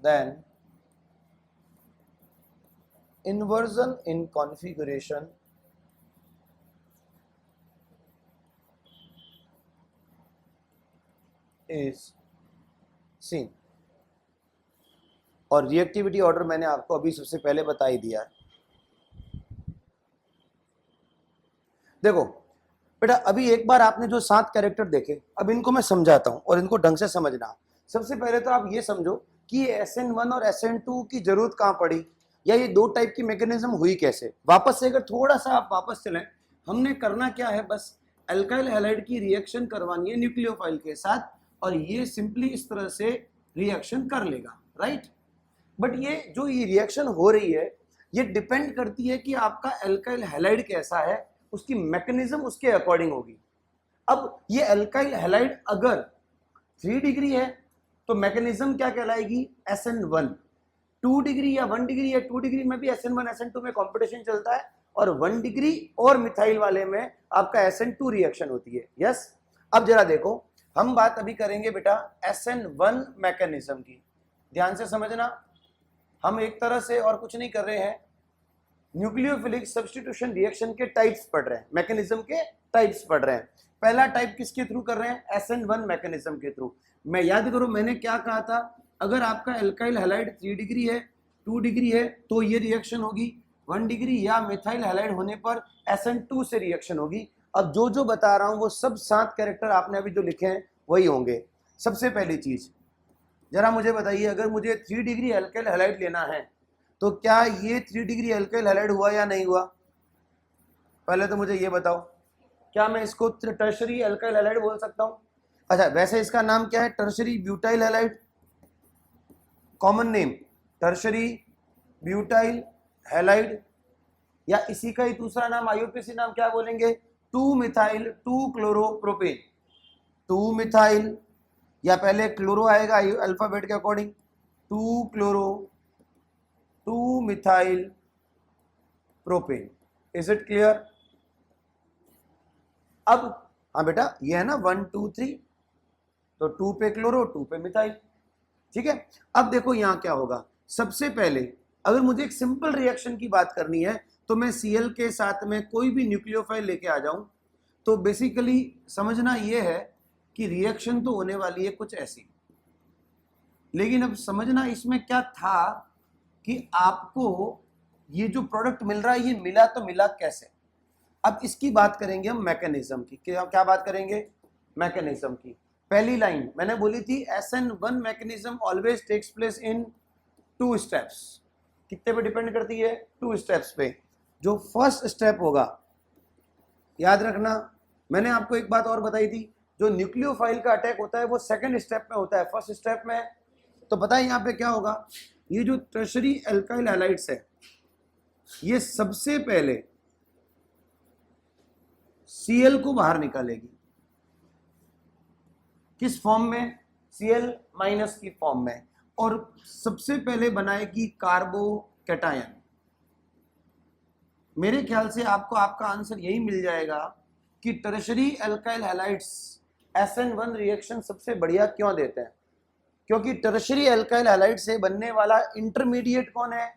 then inversion in configuration is seen. और रिएक्टिविटी ऑर्डर मैंने आपको अभी सबसे पहले बता ही दिया है. देखो बेटा, अभी एक बार आपने जो 7 कैरेक्टर देखे, अब इनको मैं समझाता हूं और इनको ढंग से समझना. सबसे पहले तो आप ये समझो कि SN1 और SN2 की जरूरत कहां पड़ी, या ये दो टाइप की मैकेनिज्म हुई कैसे. वापस से अगर थोड़ा सा आप वापस चलें, हमने करना क्या है, बस अल्काइल हैलाइड की रिएक्शन करवानी है न्यूक्लियोफाइल के साथ, और ये सिंपली इस तरह से रिएक्शन कर लेगा, राइट. बट ये जो ये रिएक्शन हो रही है, ये डिपेंड करती है कि आपका अल्काइल हैलाइड कैसा है, उसकी मैकेनिज्म उसके अकॉर्डिंग होगी. अब ये अल्काइल हैलाइड अगर 3 डिग्री है तो मैकेनिज्म क्या कहलाएगी, SN1. 2 डिग्री या 1 डिग्री या 2 डिग्री में भी SN1 SN2 में कंपटीशन चलता है, और 1 डिग्री और मिथाइल वाले में आपका SN2 रिएक्शन होती है. यस. अब जरा देखो, हम बात अभी करेंगे बेटा SN1 मैकेनिज्म की. ध्यान से समझना, हम एक तरह से और कुछ नहीं कर रहे हैं, न्यूक्लियोफिलिक सब्स्टिट्यूशन रिएक्शन के टाइप्स पढ़ रहे हैं, मैकेनिज्म के टाइप्स पढ़ रहे हैं. पहला टाइप किसके थ्रू कर रहे हैं, SN1 मैकेनिज्म के थ्रू. मैं याद करो मैंने क्या कहा था, अगर आपका अल्काइल हैलाइड 3 डिग्री है, 2 डिग्री है, तो ये रिएक्शन होगी. 1 डिग्री या मिथाइल हैलाइड होने पर SN2 से रिएक्शन होगी. अब जो जो बता रहा हूं वो सब 7 कैरेक्टर आपने अभी जो लिखे हैं वही होंगे. सबसे पहली चीज जरा मुझे बताइए, अगर मुझे 3 डिग्री अल्काइल हैलाइड लेना है तो क्या ये 3 डिग्री अल्काइल हैलाइड हुआ या नहीं हुआ, पहले तो मुझे ये बताओ. क्या मैं इसको टर्शरी अल्काइल हैलाइड बोल सकता हूं? अच्छा, वैसे इसका नाम क्या है, tertiary butyl halide, common name tertiary butyl halide, या इसी का ही दूसरा नाम IUPAC नाम क्या बोलेंगे, 2 मिथाइल 2 क्लोरोप्रोपेन. 2 मिथाइल, या पहले क्लोरो आएगा अल्फाबेट के according, 2 chloro 2 methyl propane. Is it clear? अब हाँ बेटा, ये है ना 1 2 3, तो 2 पे क्लोरो 2 पे मिथाइल। ठीक है, अब देखो यहां क्या होगा। सबसे पहले अगर मुझे एक सिंपल रिएक्शन की बात करनी है तो मैं Cl के साथ में कोई भी न्यूक्लियोफाइल लेके आ जाऊं, तो बेसिकली समझना यह है कि रिएक्शन तो होने वाली है कुछ ऐसी। लेकिन अब समझना इसमें क्या था कि आपको ये जो प्रोडक्ट मिल रहा है ये मिला तो मिला कैसे। अब इसकी बात करेंगे हम मैकेनिज्म की। क्या बात करेंगे? मैकेनिज्म की। पहली लाइन मैंने बोली थी SN1 mechanism always takes place in 2 steps. कितने पे डिपेंड करती है? 2 स्टेप्स पे। जो फर्स्ट स्टेप होगा, याद रखना मैंने आपको एक बात और बताई थी, जो न्यूक्लियोफाइल का अटैक होता है वो सेकंड स्टेप में होता है, फर्स्ट स्टेप में। तो पता है यहां पे क्या होगा? ये जो टर्शरी एल्काइल हैलाइड्स है ये सबसे पहले Cl को बाहर निकालेगी। किस फॉर्म में? Cl माइनस की फॉर्म में। और सबसे पहले बनाएगी कार्बोकैटायन। मेरे ख्याल से आपको आपका आंसर यही मिल जाएगा कि tertiary alkyl halides SN1 reaction सबसे बढ़िया क्यों देते हैं। क्योंकि टर्शरी एल्काइल हैलाइड से बनने वाला इंटरमीडिएट कौन है?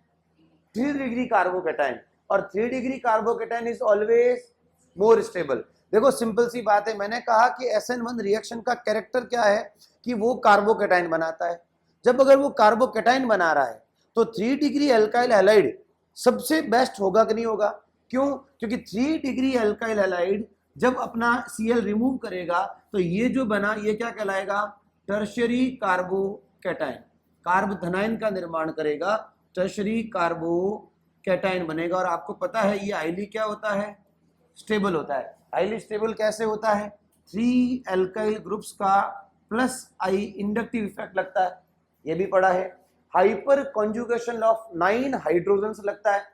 3 डिग्री कार्बोकैटायन। और 3 degree carbocation is always more stable. देखो सिंपल सी बात है, मैंने कहा कि SN1 रिएक्शन का कैरेक्टर क्या है कि वो कार्बोकैटायन बनाता है। जब अगर वो कार्बोकैटायन बना रहा है तो 3 डिग्री एल्काइल हैलाइड सबसे बेस्ट होगा कि नहीं होगा? क्यों? क्योंकि 3 डिग्री एल्काइल हैलाइड जब अपना Cl रिमूव करेगा तो ये जो बना ये क्या कहलाएगा? Tertiary carbocation. कार्ब धनायन का निर्माण करेगा, टर्शरी कार्बोकैटायन बनेगा। और आपको पता है ये हाईली क्या होता है? स्टेबल होता है। हाईली स्टेबल कैसे होता है? 3 एल्काइल ग्रुप्स का प्लस I इंडक्टिव इफेक्ट लगता है, ये भी पढ़ा है। हाइपर कॉन्जुगेशन ऑफ 9 हाइड्रोजन्स लगता है।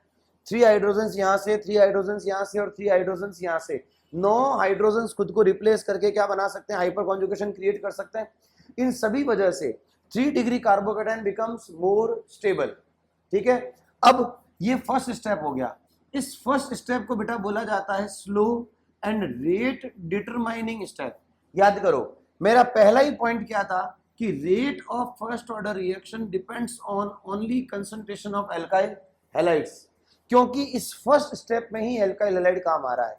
3 हाइड्रोजन्स यहां से, 3 हाइड्रोजन्स यहां से और 3 हाइड्रोजन्स यहां से। 9 हाइड्रोजन्स खुद को रिप्लेस करके क्या बना सकते हैं? हाइपर कॉन्जुगेशन क्रिएट कर सकते हैं। इन सभी वजह से 3 degree carbocation becomes more stable. ठीक है, अब ये फर्स्ट स्टेप हो गया। इस फर्स्ट स्टेप को बेटा बोला जाता है slow and rate determining step. याद करो मेरा पहला ही पॉइंट क्या था कि rate of first order reaction depends on only concentration of alkyl halides. क्योंकि इस फर्स्ट स्टेप में ही एल्काइल हैलाइड काम आ रहा है।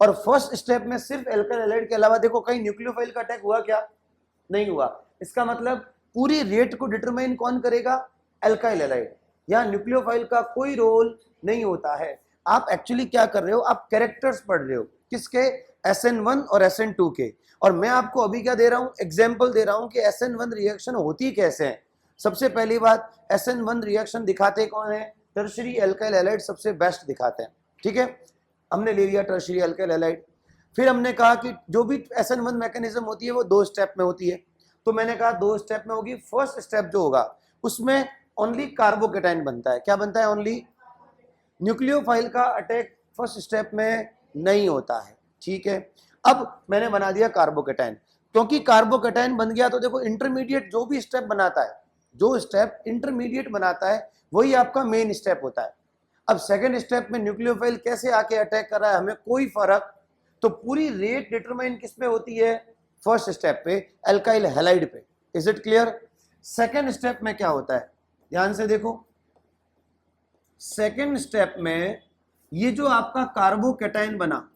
और फर्स्ट स्टेप में सिर्फ एल्काइल हैलाइड के अलावा देखो कहीं न्यूक्लियोफाइल का अटैक हुआ क्या? नहीं हुआ। इसका मतलब पूरी रेट को डिटरमाइन कौन करेगा? Alkyl halide. यहां न्यूक्लियोफाइल का कोई रोल नहीं होता है। आप एक्चुअली क्या कर रहे हो? आप कैरेक्टर्स पढ़ रहे हो। किसके? SN1 और SN2 के। और मैं आपको अभी क्या दे रहा हूं? एग्जाम्पल दे रहा हूं कि SN1 रिएक्शन होती कैसे है। सबसे पहली बात, SN1 रिएक्शन दिखाते कौन है? टर्शरी एल्काइल हैलाइड सबसे बेस्ट दिखाते हैं। ठीक है, हमने ले लिया टर्शरी एल्काइल हैलाइड। फिर हमने कहा कि जो भी SN1 मैकेनिज्म होती है वो 2 स्टेप में होती है। तो मैंने कहा 2 स्टेप में होगी। फर्स्ट स्टेप जो होगा उसमें ओनली कार्बोकैटायन बनता है। क्या बनता है? ओनली। न्यूक्लियोफाइल का अटैक फर्स्ट स्टेप में नहीं होता है। ठीक है, अब मैंने बना दिया कार्बोकैटायन। क्योंकि कार्बोकैटायन बन गया तो देखो इंटरमीडिएट जो भी स्टेप बनाता है, जो स्टेप इंटरमीडिएट बनाता है वही आपका मेन स्टेप होता है। अब सेकेंड स्टेप में न्यूक्लियोफाइल कैसे आके अटैक कर रहा है हमें कोई फर्क, तो पूरी रेट डिटरमाइन किस पे होती है? फर्स्ट स्टेप पे, एल्काइल हैलाइड पे। Is it clear? Second step में क्या होता है? ध्यान से देखो, सेकेंड स्टेप में ये जो आपका कार्बोकैटायन बना।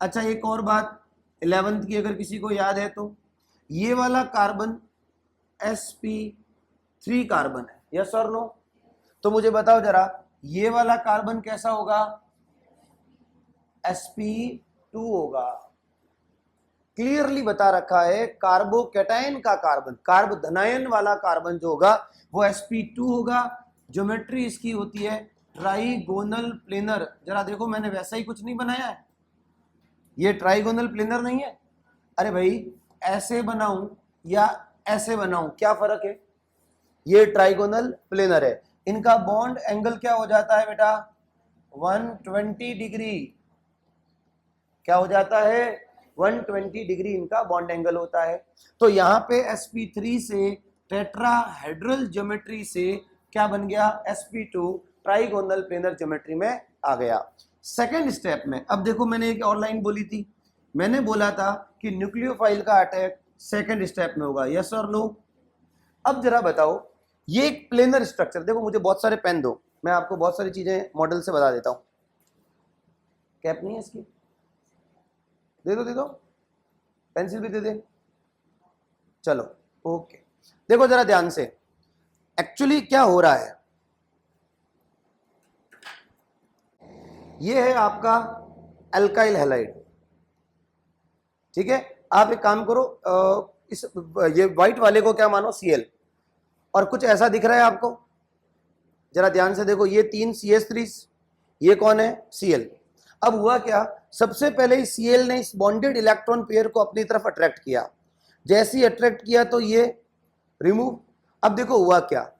अच्छा एक और बात 11th की अगर किसी को याद है तो, ये वाला कार्बन sp3 कार्बन है, यस और नो? तो मुझे बताओ जरा ये वाला कार्बन कैसा होगा? sp2 होगा। क्लियरली बता रखा है कार्बोकैटायन का कार्बन, कार्ब धनायन वाला कार्बन जो होगा वो sp2 होगा। ज्योमेट्री इसकी होती है ट्राइगोनल प्लेनर। जरा देखो मैंने वैसा ही कुछ नहीं बनाया है, ये ट्राइगोनल प्लेनर नहीं है। अरे भाई ऐसे बनाऊं या ऐसे बनाऊं क्या फर्क है? ये ट्राइगोनल प्लेनर है। इनका बॉन्ड एंगल क्या हो जाता है बेटा? 120 डिग्री। क्या हो जाता है? 120 डिग्री इनका बॉन्ड एंगल होता है। तो यहां पे sp3 से टेट्राहेड्रल ज्योमेट्री से क्या बन गया? sp2 ट्राइगोनल प्लेनर ज्योमेट्री में आ गया। सेकेंड स्टेप में अब देखो मैंने एक और लाइन बोली थी, मैंने बोला था कि न्यूक्लियोफाइल का अटैक सेकंड स्टेप में होगा, यस और नो। अब जरा बताओ, ये एक प्लेनर स्ट्रक्चर, देखो मुझे बहुत सारे पेन दो, मैं आपको बहुत सारी चीजें मॉडल से बता देता हूं। कैप नहीं है इसकी, दे दो, पेंसिल भी दे दे, चलो ओके। देखो जरा ध्यान से, एक्चुअली क्या हो रहा है, ये है आपका अल्काइल हैलाइड, ठीक है। आप एक काम करो, इस ये व्हाइट वाले को क्या मानो Cl, और कुछ ऐसा दिख रहा है आपको, जरा ध्यान से देखो, ये 3 CH3, ये कौन है Cl। अब हुआ क्या, सबसे पहले Cl ने इस बॉन्डेड इलेक्ट्रॉन पेयर को अपनी तरफ अट्रैक्ट किया, जैसे ही अट्रैक्ट किया तो ये रिमूव। अब देखो हुआ क्या,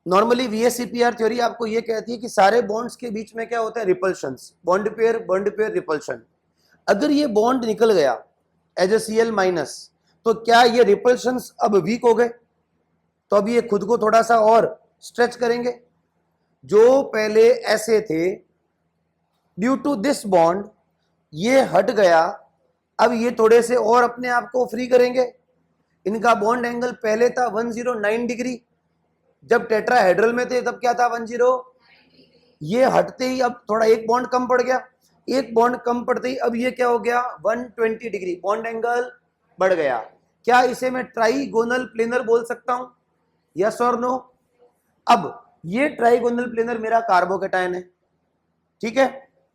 नॉर्मली VSEPR थ्योरी आपको ये कहती है कि सारे बॉन्ड्स के बीच में क्या होता है, रिपल्शंस, बॉन्ड पेयर रिपल्शन। अगर ये बॉन्ड निकल गया एज ए Cl माइनस, तो क्या ये रिपल्शंस अब वीक हो गए, तो अब ये खुद को थोड़ा सा और स्ट्रेच करेंगे, जो पहले ऐसे थे, ड्यू टू दिस बॉन्ड ये हट गया, अब ये थोड़े से और अपने आप को फ्री करेंगे। इनका बॉन्ड एंगल पहले था 109 डिग्री, जब टेट्राहेड्रल में थे तब क्या था 10, ये हटते ही अब थोड़ा एक बॉन्ड कम पड़ गया, एक बॉन्ड कम पड़ते ही अब ये क्या हो गया 120 डिग्री, बॉन्ड एंगल बढ़ गया। क्या इसे मैं ट्राइगोनल प्लेनर बोल सकता हूं, यस और नो। अब ये ट्राइगोनल प्लेनर मेरा कार्बोकेटायन है, ठीक है,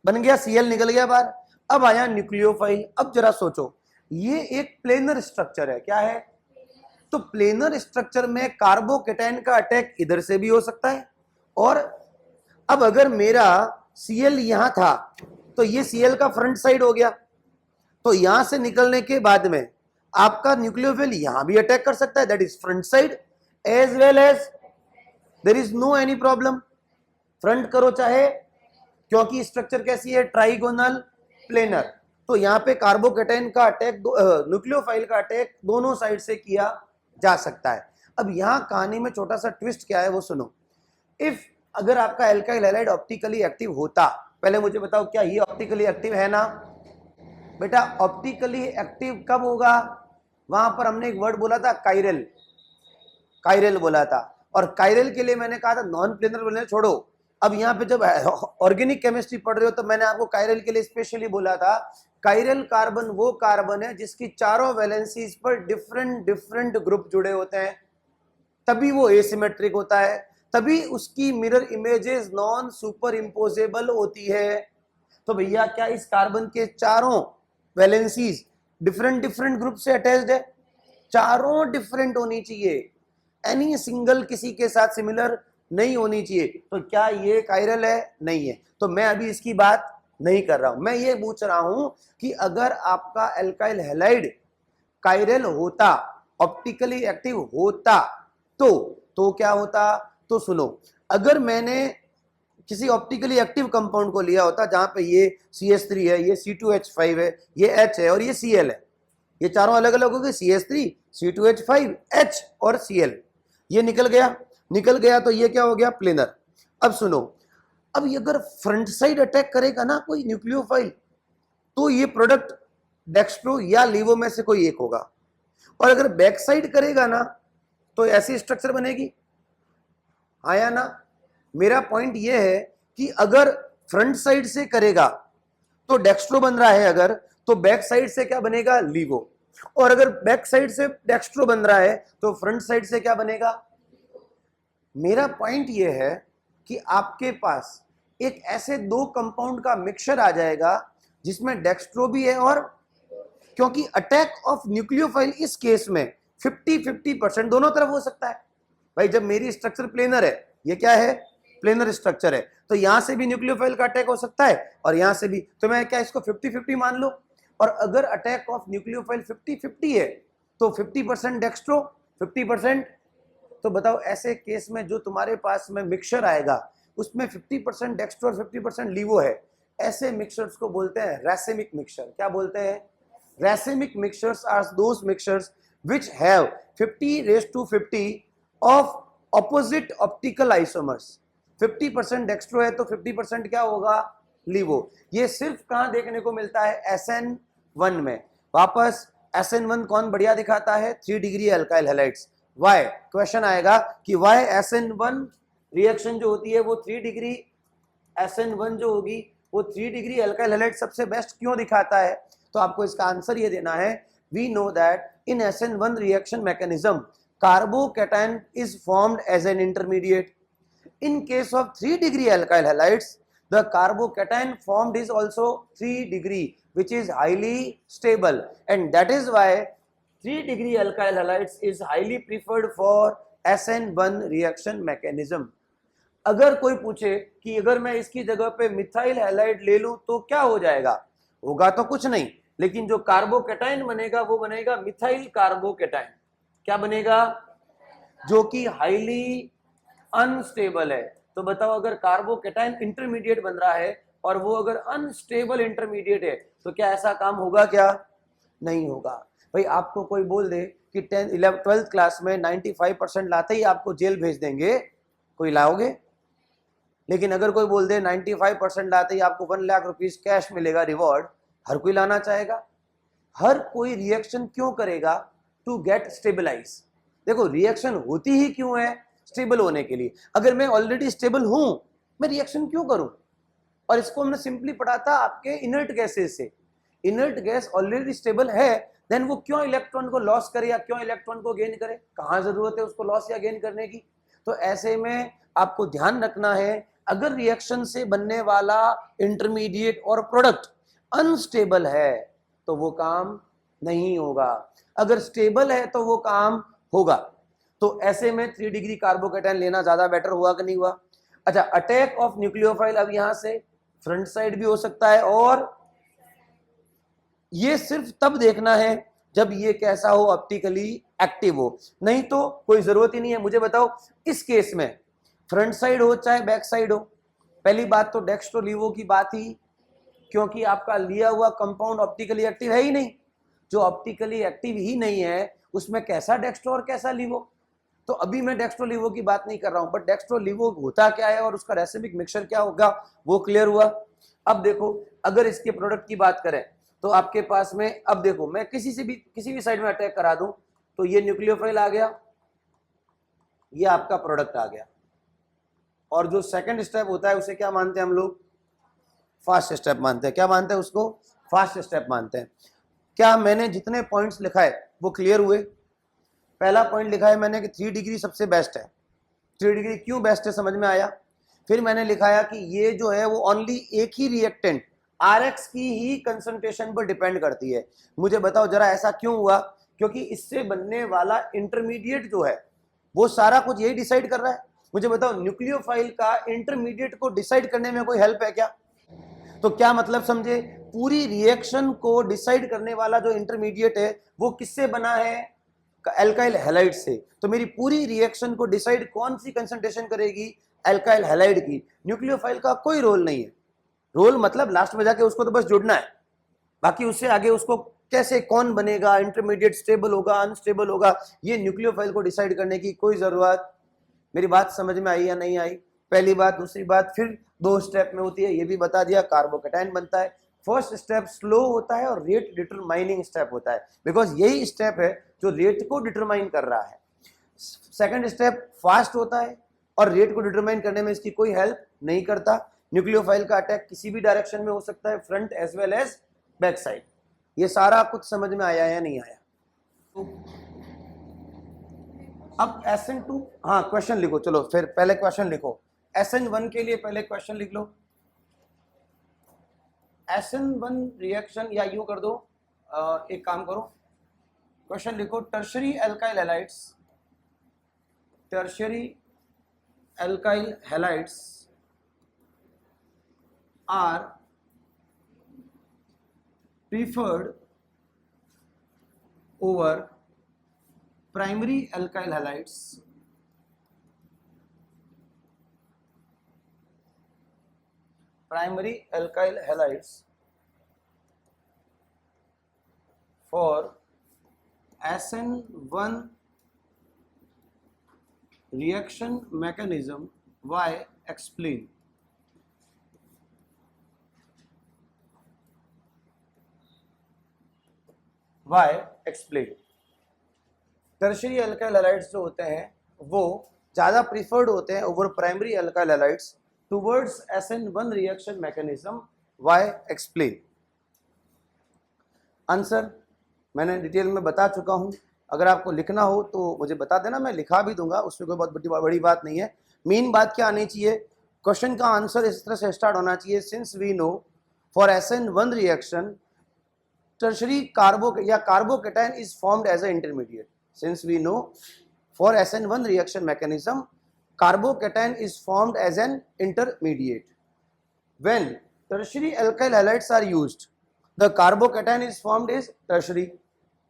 बन गया, Cl निकल गया बाहर। अब आया न्यूक्लियोफाइल। अब जरा सोचो, ये एक प्लेनर स्ट्रक्चर है, क्या है, तो प्लेनर स्ट्रक्चर में कार्बोकेटायन का अटैक इधर से भी हो सकता है, और अब अगर मेरा Cl यहां था तो ये Cl का फ्रंट साइड हो गया, तो यहां से निकलने के बाद में आपका न्यूक्लियोफाइल यहां भी अटैक कर सकता है, that is front side as well as, there is no any problem, front करो चाहे, क्योंकि स्ट्रक्चर कैसी है, ट्राइगोनल प्लेनर। तो यहां पे कार्बोकेटायन का अटैक, न्यूक्लियोफाइल का अटैक दोनों साइड से किया जा सकता है। अब यहां कहानी में छोटा सा ट्विस्ट क्या है वो सुनो। इफ अगर आपका एल्काइल हैलाइड ऑप्टिकली एक्टिव होता, पहले मुझे बताओ क्या ये ऑप्टिकली एक्टिव है ना बेटा, ऑप्टिकली एक्टिव कब होगा, वहां पर हमने एक वर्ड बोला था काइरल, काइरल बोला था, और काइरल के लिए मैंने कहा था नॉन प्लेनर बोलने छोड़ो। अब यहाँ पे जब ऑर्गेनिक केमिस्ट्री पढ़ रहे हो तो मैंने आपको काइरल के लिए स्पेशली बोला था, काइरल कार्बन वो कार्बन है जिसकी चारों वैलेंसीज पर डिफरेंट डिफरेंट ग्रुप जुड़े होते हैं, तभी वो एसिमेट्रिक होता है, तभी उसकी mirror images non super imposable होती है। तो भैया क्या इस कार्बन के चारों वैलेंसीज डिफरेंट डिफरेंट ग्रुप से अटैच्ड है, चारों डिफरेंट होनी चाहिए, एनी सिंगल किसी के साथ सिमिलर नहीं होनी चाहिए। तो क्या ये काइरल है, नहीं है, तो मैं अभी इसकी बात नहीं कर रहा हूं, मैं ये पूछ रहा हूं कि अगर आपका एल्काइल हैलाइड काइरल होता, ऑप्टिकली एक्टिव होता, तो क्या होता, तो सुनो, अगर मैंने किसी ऑप्टिकली एक्टिव कंपाउंड को लिया होता जहां पे ये CH3 है, ये C2H5 है, ये H है और ये Cl है, ये चारों अलग अलग हो गए, CH3 C2H5 H और Cl, ये निकल गया तो ये क्या हो गया, प्लेनर। अब सुनो, अब ये अगर फ्रंट साइड अटैक करेगा ना कोई न्यूक्लियोफाइल, तो ये प्रोडक्ट डेक्स्ट्रो या लीवो में से कोई एक होगा, और अगर बैक साइड करेगा ना तो ऐसी स्ट्रक्चर बनेगी, आया ना। मेरा पॉइंट ये है कि अगर फ्रंट साइड से करेगा तो डेक्स्ट्रो बन रहा है, अगर तो बैक साइड से क्या बनेगा, लीवो, और अगर बैक साइड से डेक्स्ट्रो बन रहा है तो फ्रंट साइड से क्या बनेगा। मेरा पॉइंट ये है कि आपके पास एक ऐसे दो कंपाउंड का मिक्सचर आ जाएगा जिसमें डेक्स्ट्रो भी है, और क्योंकि अटैक ऑफ न्यूक्लियोफाइल इस केस में 50-50% दोनों तरफ हो सकता है भाई। जब मेरी स्ट्रक्चर प्लेनर है, ये क्या है, प्लेनर स्ट्रक्चर है, तो यहां से भी न्यूक्लियोफाइल का अटैक हो सकता है और यहां से भी, तो मैं क्या इसको 50-50 मान लो। और अगर अटैक ऑफ न्यूक्लियोफाइल 50-50 है तो 50% डेक्स्ट्रो 50%, तो बताओ ऐसे केस में जो तुम्हारे पास में मिक्सचर आएगा उसमें 50% डेक्स्ट्रो और 50% लीवो है, ऐसे मिक्सचर्स को बोलते हैं रैसेमिक मिक्सचर। क्या बोलते हैं, racemic mixtures are those mixtures which have 50:50 of opposite optical isomers। 50% dextro है तो 50% क्या होगा, लीवो। ये सिर्फ कहां देखने को मिलता है, SN वन में। वापस SN1 कौन बढ़िया दिखाता है? 3 degree alkyl halides. Why question आएगा कि वाई SN1 रिएक्शन जो होती है वो 3 डिग्री, SN1 जो होगी वो 3 डिग्री अल्काइल हैलाइड सबसे बेस्ट क्यों दिखाता है? तो आपको इसका आंसर ये देना है, we know that in SN1 reaction mechanism carbocation is formed as an intermediate. In case of 3 degree alkyl halides, the carbocation formed is also 3 degree, which is highly stable, and that is why 3 degree alkyl halides is highly preferred for SN1 reaction mechanism. अगर कोई पूछे कि अगर मैं इसकी जगह पे methyl halide ले लूं तो क्या हो जाएगा? होगा तो कुछ नहीं, लेकिन जो कार्बोकैटायन बनेगा वो बनेगा मिथाइल कार्बोकैटायन। क्या बनेगा? जो कि हाईली अनस्टेबल है। तो बताओ, अगर कार्बोकैटायन इंटरमीडिएट बन रहा है और वो अगर अनस्टेबल इंटरमीडिएट है तो क्या ऐसा काम होगा? क्या नहीं होगा। भाई आपको कोई बोल दे कि 12th क्लास में 95% लाते ही आपको जेल भेज देंगे, कोई लाओगे? लेकिन अगर कोई बोल दे 95% लाते ही आपको 1 लाख रुपीस कैश मिलेगा रिवॉर्ड, हर कोई लाना चाहेगा। हर कोई रिएक्शन क्यों करेगा? To get stabilise. देखो रिएक्शन होती ही क्यों है? स्टेबल होने के लिए। अगर मैं ऑलरेडी स्टेबल हूं, मैं रिएक्शन क्यों करूं? और इसको हमने सिंपली पढ़ा था आपके इनर्ट गैसेस से। इनर्ट गैस ऑलरेडी स्टेबल है, देन वो क्यों इलेक्ट्रॉन को लॉस करे या क्यों इलेक्ट्रॉन को गेन करे? कहां जरूरत है उसको लॉस या गेन करने की? तो ऐसे में आपको ध्यान रखना है, अगर रिएक्शन से बनने वाला इंटरमीडिएट और प्रोडक्ट अनस्टेबल है तो वो काम नहीं होगा, अगर स्टेबल है तो वो काम होगा। तो ऐसे में 3 डिग्री कार्बोकैटायन लेना ज्यादा बेटर हुआ कि नहीं हुआ? अच्छा, अटैक ऑफ न्यूक्लियोफाइल अब यहां से फ्रंट साइड भी हो सकता है, और ये सिर्फ तब देखना है जब ये कैसा हो, ऑप्टिकली एक्टिव हो, नहीं तो कोई जरूरत ही नहीं है। मुझे बताओ, इस केस में फ्रंट साइड हो चाहे बैक साइड हो, पहली बात तो डेक्स्ट्रोलीवो की बात ही, क्योंकि आपका लिया हुआ कंपाउंड ऑप्टिकली एक्टिव है ही नहीं। जो ऑप्टिकली एक्टिव ही नहीं है उसमें कैसा डेक्स्ट्रो और कैसा लीवो? तो अभी मैं डेक्स्ट्रोलीवो की बात नहीं कर रहा हूं, बट डेक्स्ट्रोलीवो होता क्या है और उसका रेसिमिक मिक्सचर क्या होगा वो क्लियर हुआ। अब देखो, अगर इसके प्रोडक्ट की बात करें तो आपके पास में, अब देखो मैं किसी भी साइड में अटैक करा दूं तो ये न्यूक्लियोफाइल आ गया, ये आपका प्रोडक्ट आ गया, और जो सेकंड स्टेप होता है उसे क्या मानते हैं हम लोग? फास्ट स्टेप मानते हैं। क्या मानते हैं उसको? फास्ट स्टेप मानते हैं। क्या मैंने जितने पॉइंट्स लिखा है वो क्लियर हुए? पहला पॉइंट लिखा है मैंने कि 3 डिग्री सबसे बेस्ट है। 3 डिग्री क्यों बेस्ट है समझ में आया? फिर मैंने लिखाया कि ये जो है वो ओनली एक ही रिएक्टेंट RX की ही कंसंट्रेशन पर डिपेंड करती है। मुझे बताओ जरा ऐसा क्यों हुआ? क्योंकि इससे बनने वाला इंटरमीडिएट जो है वो सारा कुछ यही डिसाइड कर रहा है। मुझे बताओ, न्यूक्लियोफाइल का इंटरमीडिएट को डिसाइड करने में कोई हेल्प है क्या? तो क्या मतलब समझे, पूरी रिएक्शन को डिसाइड करने वाला जो इंटरमीडिएट है वो किससे बना है? एल्काइल हैलाइड से। तो मेरी पूरी रिएक्शन को डिसाइड कौन सी कंसंट्रेशन करेगी? एल्काइल हैलाइड की। न्यूक्लियोफाइल का कोई रोल नहीं है। रोल मतलब लास्ट में जाके उसको तो बस जुड़ना है, बाकी उससे आगे उसको कैसे कौन बनेगा, इंटरमीडिएट स्टेबल होगा अनस्टेबल होगा, ये न्यूक्लियोफाइल को डिसाइड करने की कोई जरूरत। मेरी बात समझ में आई या नहीं आई? पहली बात। दूसरी बात फिर 2 स्टेप में होती है, ये भी बता दिया। कार्बोकैटायन बनता है, फर्स्ट स्टेप स्लो होता है और रेट डिटरमाइनिंग स्टेप होता है, बिकॉज यही स्टेप है जो रेट को डिटरमाइन कर रहा है। सेकंड स्टेप फास्ट होता है और रेट को डिटरमाइन करने में इसकी कोई हेल्प नहीं करता। न्यूक्लियोफाइल का अटैक किसी भी डायरेक्शन में हो सकता है, front as well as back side. ये सारा कुछ समझ में आया या नहीं आया? अब SN2, हाँ क्वेश्चन लिखो, चलो फिर पहले क्वेश्चन लिखो। SN1 के लिए पहले क्वेश्चन लिख लो। SN1 रिएक्शन, या यूं कर दो, एक काम करो, क्वेश्चन लिखो, tertiary alkyl halides, tertiary alkyl halides are preferred over primary alkyl halides for SN1 reaction mechanism. Why? Explain. Why explain. Tertiary alkyl halides जो होते हैं वो ज्यादा प्रिफर्ड होते हैं over primary alkyl halides towards SN1 reaction mechanism, why explain. Answer मैंने detail में बता चुका हूं, अगर आपको लिखना हो तो मुझे बता देना, मैं लिखा भी दूंगा, उसमें कोई बहुत बड़ी बात नहीं है। मेन बात क्या आनी चाहिए, क्वेश्चन का आंसर इस तरह से स्टार्ट होना चाहिए, since we know for SN1 reaction tertiary carbocation is formed as an intermediate. Since we know for SN1 reaction mechanism carbocation is formed as an intermediate. When tertiary alkyl halides are used, the carbocation is formed as tertiary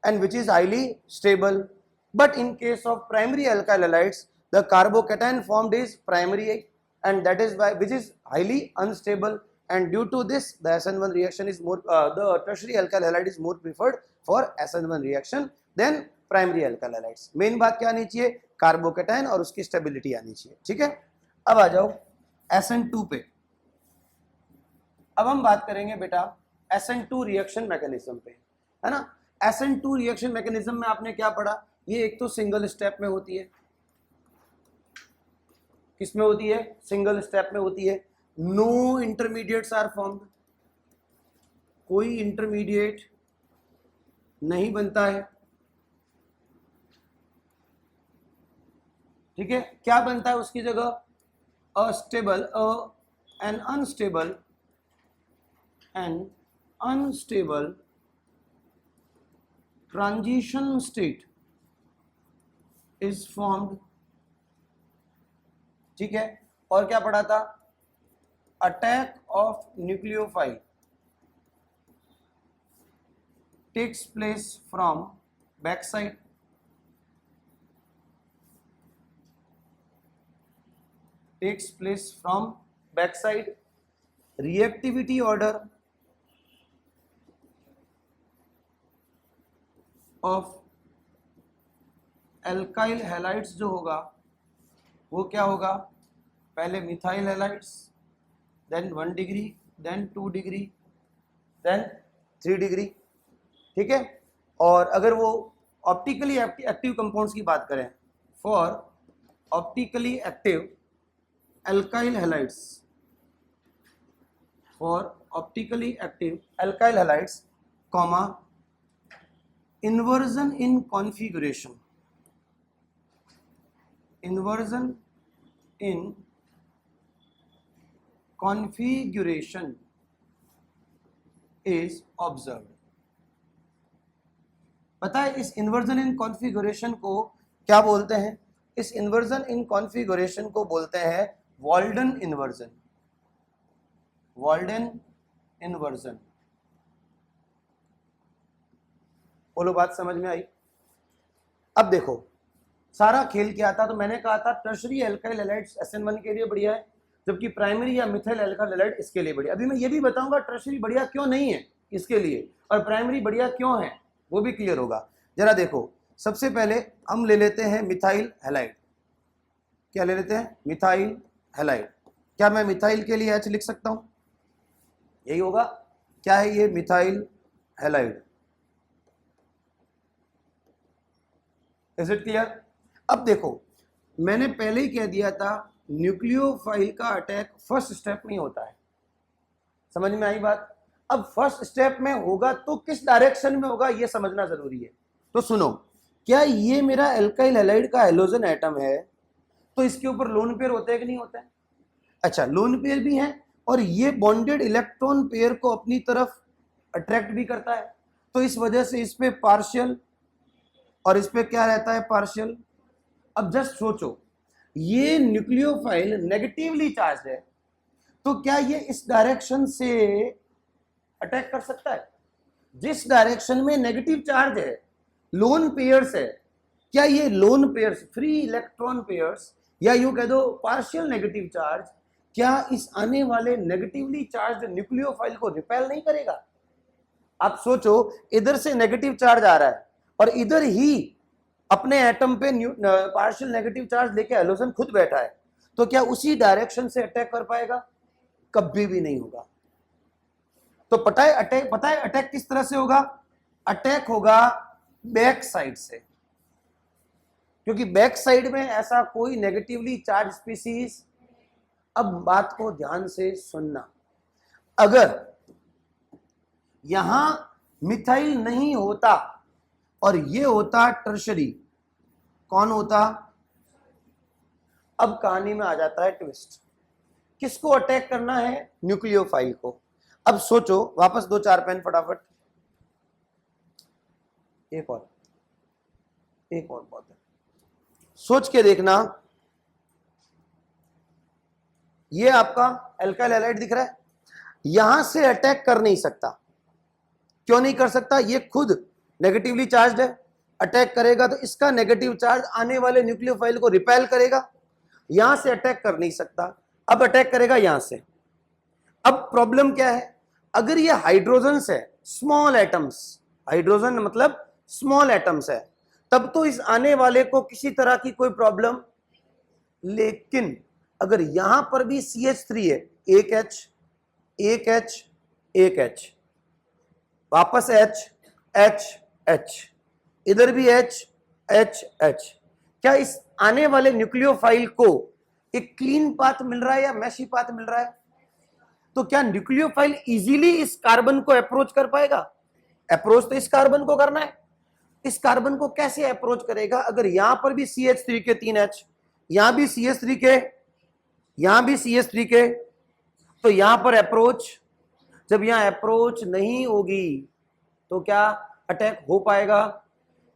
and which is highly stable, but in case of primary alkyl halides the carbocation formed is primary and that is why which is highly unstable, and due to this the SN1 reaction is more the tertiary alkyl halide is more preferred for SN1 reaction than primary alkyl halides. Main बात क्या आनी चाहिए, carbocation और उसकी stability आनी चाहिए, ठीक है। अब आ जाओ SN2 पे। अब हम बात करेंगे बेटा SN2 रिएक्शन मैकेनिज्म पे, है ना। SN2 रिएक्शन मैकेनिज्म में आपने क्या पढ़ा, ये एक तो सिंगल स्टेप में होती है, किस में होती है, सिंगल स्टेप में होती है। नो इंटरमीडिएट्स आर फॉर्म्ड, कोई इंटरमीडिएट नहीं बनता है, ठीक है। क्या बनता है उसकी जगह, a stable an unstable transition state is formed, ठीक है। और क्या पढ़ा था, attack of nucleophile takes place from back side, takes place from backside. Reactivity order of alkyl halides जो होगा वो क्या होगा, पहले methyl halides, then 1 degree, then 2 degree, then 3 degree, ठीक है। और अगर वो ऑप्टिकली एक्टिव कंपाउंड्स की बात करें, for optically active alkyl halides, for optically active alkyl halides, comma, inversion in configuration is observed। पता है इस इन्वर्जन इन कॉन्फ़िगरेशन को क्या बोलते हैं, इस इन्वर्जन इन कॉन्फ़िगरेशन को बोलते हैं वॉल्डन इन्वर्जन, वॉल्डन इन्वर्जन। बोलो बात समझ में आई। अब देखो सारा खेल क्या था, तो मैंने कहा था टर्शियरी अल्काइल हैलाइड्स SN1 के लिए बढ़िया है, जबकि प्राइमरी या मिथाइल अल्काइल हैलाइड इसके लिए बढ़िया। अभी मैं ये भी बताऊंगा टर्शियरी बढ़िया क्यों नहीं है इसके लिए, और प्राइमरी बढ़िया क्यों है वो भी क्लियर होगा। जरा देखो, सबसे पहले हम ले लेते हैं मिथाइल हैलाइड। क्या ले लेते हैं, मिथाइल हैलाइड। क्या मैं मिथाइल के लिए H लिख सकता हूं, यही होगा। क्या है ये, methyl halide. Is it clear. अब देखो मैंने पहले ही कह दिया था न्यूक्लियोफाइल का अटैक फर्स्ट स्टेप में होता है, समझ में आई बात। अब फर्स्ट स्टेप में होगा तो किस डायरेक्शन में होगा ये समझना जरूरी है। तो सुनो, क्या ये मेरा एल्काइल हैलाइड का हेलोजन एटम है, तो इसके ऊपर लोन पेयर होते हैं कि नहीं होते हैं। अच्छा, लोन पेयर भी है और ये बॉन्डेड इलेक्ट्रॉन पेयर को अपनी तरफ अट्रैक्ट भी करता है, तो इस वजह से इस पे पार्शियल और इस पे क्या रहता है, पार्शियल। अब जस्ट सोचो, ये न्यूक्लियोफाइल नेगेटिवली चार्ज है, तो क्या ये इस डायरेक्शन से अटैक कर सकता है, जिस डायरेक्शन में नेगेटिव चार्ज है, लोन पेयर्स है, क्या ये lone pairs, free electron pairs, या यूं कह दो पार्शियल नेगेटिव चार्ज, क्या इस आने वाले नेगेटिवली चार्ज न्यूक्लियोफाइल को रिपेल नहीं करेगा। आप सोचो, इधर से नेगेटिव चार्ज आ रहा है और इधर ही अपने एटम पे पार्शियल नेगेटिव चार्ज लेके हेलोजन खुद बैठा है, तो क्या उसी डायरेक्शन से अटैक कर पाएगा, कभी भी नहीं होगा। तो पता है अटैक किस तरह से होगा, अटैक होगा बैक साइड से, क्योंकि बैक साइड में ऐसा कोई नेगेटिवली चार्ज स्पीसीज। अब बात को ध्यान से सुनना, अगर यहां मिथाइल नहीं होता और ये होता टर्शरी, कौन होता? अब कहानी में आ जाता है ट्विस्ट। किसको अटैक करना है? न्यूक्लियोफाइल को। अब सोचो, वापस 2-4 पेन फटाफट, एक और बहुत है, सोच के देखना। ये आपका एल्काइल हैलाइड दिख रहा है, यहां से अटैक कर नहीं सकता। क्यों नहीं कर सकता? ये खुद नेगेटिवली चार्ज है, अटैक करेगा तो इसका नेगेटिव चार्ज आने वाले न्यूक्लियोफाइल को रिपेल करेगा, यहां से अटैक कर नहीं सकता। अब अटैक करेगा यहां से। अब प्रॉब्लम क्या है? अगर ये हाइड्रोजन्स है, स्मॉल एटम्स, हाइड्रोजन मतलब स्मॉल एटम्स है, तब तो इस आने वाले को किसी तरह की कोई प्रॉब्लम। लेकिन अगर यहां पर भी CH3 है, एक H, वापस H, इधर भी H, क्या इस आने वाले न्यूक्लियोफाइल को एक क्लीन पाथ मिल रहा है या मैशी पाथ मिल रहा है? तो क्या न्यूक्लियोफाइल इजीली इस कार्बन को अप्रोच कर पाएगा? अप्रोच तो इस कार्बन को करना है। इस कार्बन को कैसे अप्रोच करेगा? अगर यहां पर भी CH3 के 3 H, यहां भी CH3 के, यहां भी CH3 के, तो यहां पर अप्रोच, जब यहां अप्रोच नहीं होगी तो क्या अटैक हो पाएगा?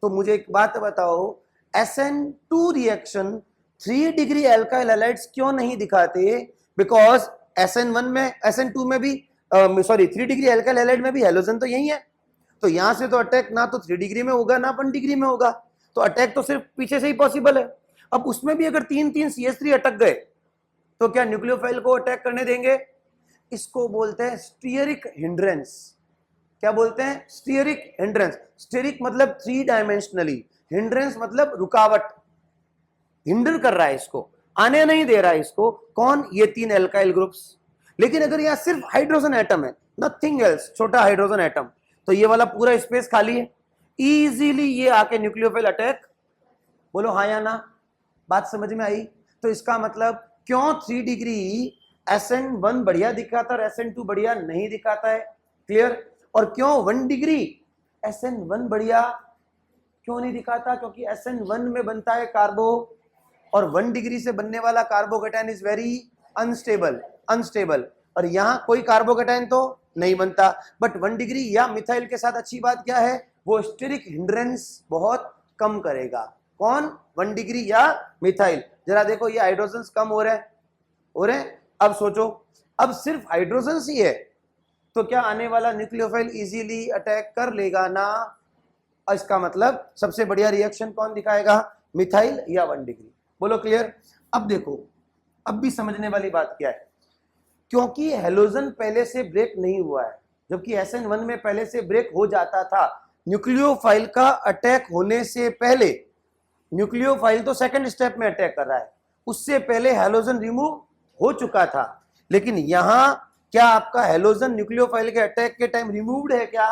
तो मुझे एक बात बताओ, SN2 reaction 3 degree alkyl halides क्यों नहीं दिखाते? बिकॉज SN2 में भी 3 डिग्री एल्काइल हैलाइड में भी हैलोजन तो यही है, तो यहां से तो अटैक ना तो 3 डिग्री में होगा ना 1 डिग्री में होगा, तो अटैक तो सिर्फ पीछे से ही पॉसिबल है। अब उसमें भी अगर 3 CH3 अटक गए तो क्या न्यूक्लियोफाइल को अटैक करने देंगे? इसको बोलते हैं स्टीयरिक हिंड्रेंस। क्या बोलते हैं? Stearic hindrance. स्टीयरिक मतलब 3 डायमेंशनली, हिंड्रेंस मतलब रुकावट, हिंडर कर रहा है, इसको आने नहीं दे रहा है इसको। कौन? ये 3 एल्काइल ग्रुप्स। लेकिन अगर यहां सिर्फ हाइड्रोजन एटम है, नथिंग एल्स, छोटा हाइड्रोजन एटम, तो ये वाला पूरा स्पेस खाली है, इजीली ये आके न्यूक्लियोफाइल अटैक। बोलो हाँ या ना? बात समझ में आई? तो इसका मतलब क्यों 3 डिग्री SN1 बढ़िया दिखाता है और SN2 बढ़िया नहीं दिखाता है? क्लियर? और क्यों 1 डिग्री SN1 बढ़िया क्यों नहीं दिखाता? क्योंकि SN1 में बनता है कार्बो, और 1 डिग्री से बनने वाला कार्बोकेटाइन इज वेरी अनस्टेबल, और यहां कोई कार्बोकेटाइन तो नहीं बनता। बट 1 डिग्री या मिथाइल के साथ अच्छी बात क्या है? वो स्टीरिक हिंड्रेंस बहुत कम करेगा। कौन? 1 डिग्री या मिथाइल। जरा देखो, ये हाइड्रोजन्स कम हो रहे हैं। अब सोचो, अब सिर्फ हाइड्रोजन्स ही है तो क्या आने वाला न्यूक्लियोफाइल इजीली अटैक कर लेगा ना? इसका मतलब सबसे बढ़िया रिएक्शन कौन दिखाएगा? मिथाइल या 1 डिग्री। बोलो क्लियर? अब देखो, अब भी समझने वाली बात क्या है, क्योंकि हेलोजन पहले से ब्रेक नहीं हुआ है, जबकि SN1 में पहले से ब्रेक हो जाता था। न्यूक्लियोफाइल का अटैक होने से पहले, न्यूक्लियोफाइल तो सेकंड स्टेप में अटैक कर रहा है, उससे पहले हेलोजन रिमूव हो चुका था। लेकिन यहां क्या आपका हेलोजन न्यूक्लियोफाइल के अटैक के टाइम रिमूव्ड है क्या?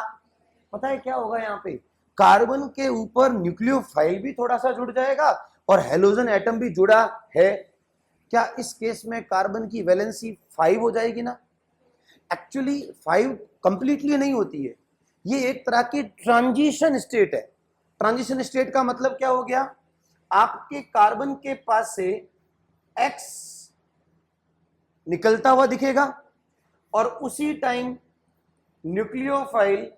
पता है क्या होगा? यहाँ पे कार्बन के ऊपर न्यूक्लियोफाइल भी थोड़ा सा जुड़ जाएगा और हेलोजन एटम भी जुड़ा है। क्या इस केस में कार्बन की वैलेंसी 5 हो जाएगी ना? एक्चुअली 5 कंप्लीटली नहीं होती है, ये एक तरह की ट्रांजिशन स्टेट है। ट्रांजिशन स्टेट का मतलब क्या हो गया? आपके कार्बन के पास से X निकलता हुआ दिखेगा और उसी टाइम न्यूक्लियोफाइल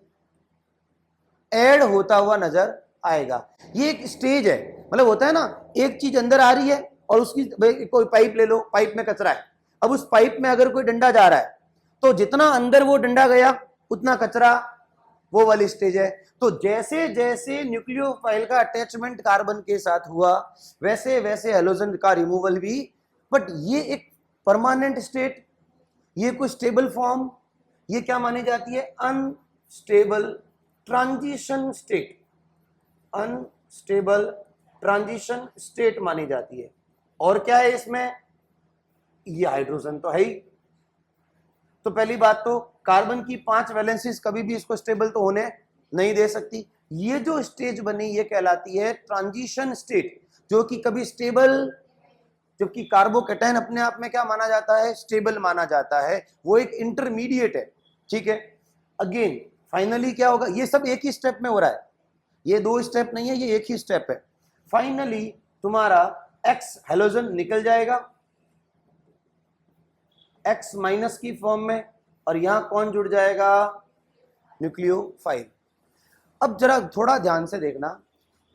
ऐड होता हुआ नजर आएगा। ये एक स्टेज है, मतलब होता है ना, एक चीज अंदर आ रही है और उसकी, कोई पाइप ले लो, पाइप में कचरा है, अब उस पाइप में अगर कोई डंडा जा रहा है तो जितना अंदर वो डंडा गया उतना कचरा, वो वाली स्टेज है। तो जैसे जैसे न्यूक्लियोफाइल का अटैचमेंट कार्बन के साथ हुआ वैसे वैसे हेलोजन का रिमूवल भी। बट ये एक परमानेंट स्टेट, ये कोई स्टेबल फॉर्म, ये क्या मानी जाती है? Unstable transition state, unstable transition state मानी जाती है। और क्या है इसमें? ये हाइड्रोजन तो है ही। तो पहली बात तो कार्बन की 5 वैलेंसीज कभी भी इसको स्टेबल तो होने नहीं दे सकती। ये जो स्टेज बनी ये कहलाती है ट्रांजिशन स्टेट, जो कि कभी स्टेबल, जबकि कार्बोकेटाइन अपने आप में क्या माना जाता है, स्टेबल माना जाता है, वो एक इंटरमीडिएट है, ठीक है। अगेन फाइनली क्या होगा, ये सब एक ही स्टेप में हो रहा है, ये 2 स्टेप नहीं है, ये एक ही स्टेप है। फाइनली तुम्हारा एक्स हेलोजन निकल जाएगा एक्स माइनस की फॉर्म में, और यहां कौन जुड़ जाएगा, न्यूक्लियोफाइल। अब जरा थोड़ा ध्यान से देखना,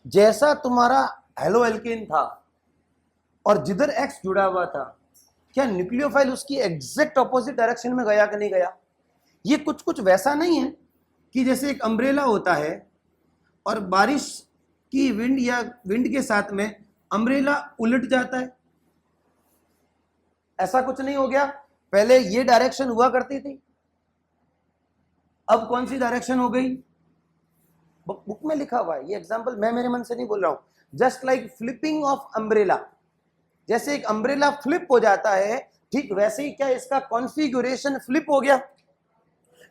जैसा तुम्हारा हेलो एल्केन था और जिधर एक्स जुड़ा हुआ था, क्या न्यूक्लियोफाइल उसकी एग्जैक्ट ऑपोजिट डायरेक्शन में गया कि नहीं गया? ये कुछ कुछ वैसा नहीं है कि जैसे एक अम्ब्रेला होता है और बारिश की विंड या विंड के साथ में अम्ब्रेला उलट जाता है, ऐसा कुछ नहीं हो गया। पहले ये डायरेक्शन हुआ करती थी, अब कौन सी डायरेक्शन हो गई, बुक में लिखा हुआ है, ये एग्जांपल मैं मेरे मन से नहीं बोल रहा हूं। Just like flipping of umbrella, जैसे एक अम्ब्रेला फ्लिप हो जाता है, ठीक वैसे ही क्या इसका कॉन्फ़िगरेशन फ्लिप हो गया,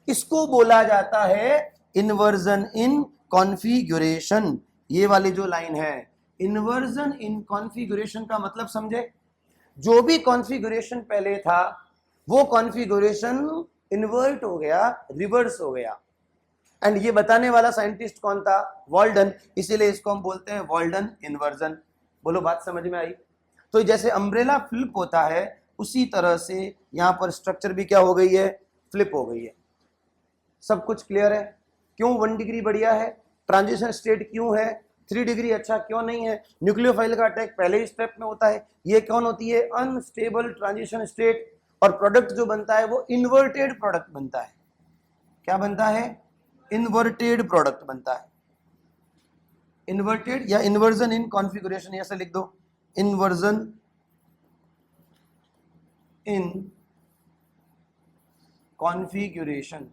इसको बोला जाता है इन्वर्जन इन कॉन्फ़िगरेशन। ये वाली जो लाइन है, इन्वर्जन इन कॉन्फ़िगरेशन का मतलब समझे, जो भी कॉन्फ़िगरेशन पहले था वो कॉन्फ़िगरेशन इन्वर्ट हो गया, रिवर्स हो गया। एंड ये बताने वाला साइंटिस्ट कौन था, वॉल्डन, इसीलिए इसको हम बोलते हैं वॉल्डन इन्वर्जन। बोलो बात समझ में आई? तो जैसे अम्ब्रेला फ्लिप होता है, उसी तरह से यहां पर स्ट्रक्चर भी क्या हो गई है, फ्लिप हो गई है। सब कुछ क्लियर है? क्यों 1 डिग्री बढ़िया है, ट्रांजिशन स्टेट क्यों है, 3 डिग्री अच्छा क्यों नहीं है? न्यूक्लियोफाइल का अटैक पहले ही स्टेप में होता है, ये कौन होती है, अनस्टेबल ट्रांजिशन स्टेट, और प्रोडक्ट जो बनता है वो इन्वर्टेड प्रोडक्ट बनता है। क्या बनता है, इन्वर्टेड प्रोडक्ट बनता है। इन्वर्टेड या इन्वर्जन इन कॉन्फ़िगरेशन, ऐसे लिख दो, इन्वर्जन इन कॉन्फ़िगरेशन।